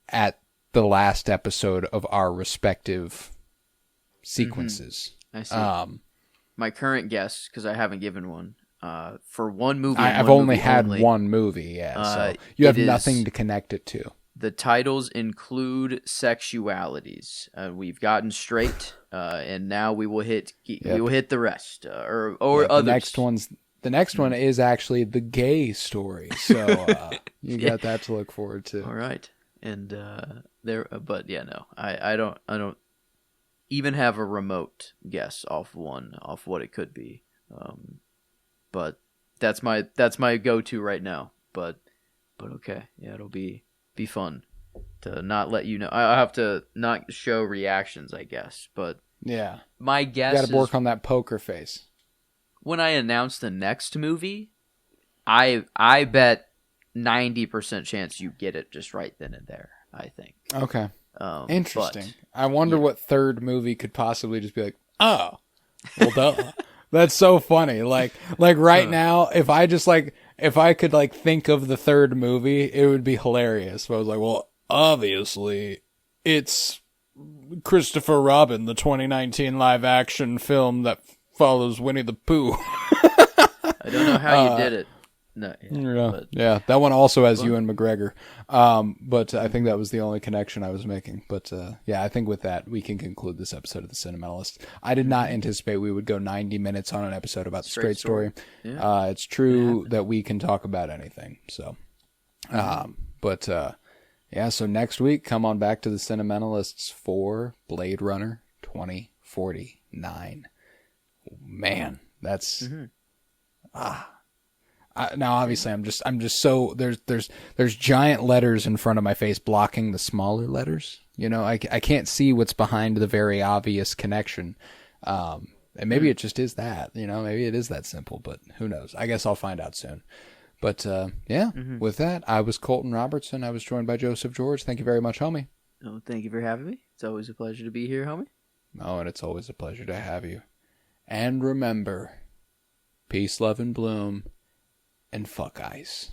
at the last episode of our respective sequences. I see. My current guess, because I haven't given one, for one movie. I've only had one movie, so you have nothing to connect it to. The titles include sexualities. We've gotten straight, and now we will hit the rest, or others. The next one is actually the gay story, so you got that to look forward to. All right, and but yeah, no, I don't even have a remote guess off what it could be, but that's my go-to right now. But okay, yeah, it'll be fun to not let you know. I have to not show reactions, I guess, but yeah, my guess you got to work on that poker face. When I announce the next movie, I bet 90% chance you get it just right then and there, I think. Okay. Interesting. I wonder what third movie could possibly just be like, oh, well, duh. That's so funny. Like right now, if I could think of the third movie, it would be hilarious. But I was like, well, obviously, it's Christopher Robin, the 2019 live action film that follows Winnie the Pooh. I don't know how you did it. No, yeah, that one also has Ewan McGregor. But I think that was the only connection I was making. But yeah, I think with that, we can conclude this episode of The Cinementalists. I did not anticipate we would go 90 minutes on an episode about the Straight Story. Yeah. It's true that we can talk about anything. So, yeah, so next week, come on back to The Cinementalists for Blade Runner 2049. Man, that's... now, obviously, I'm just so there's giant letters in front of my face blocking the smaller letters. You know, I can't see what's behind the very obvious connection. And maybe it just is that. You know, maybe it is that simple. But who knows? I guess I'll find out soon. But yeah, with that, I was Colton Robertson. I was joined by Joseph George. Thank you very much, homie. Oh, thank you for having me. It's always a pleasure to be here, homie. Oh, and it's always a pleasure to have you. And remember, peace, love, and bloom. And fuck ice.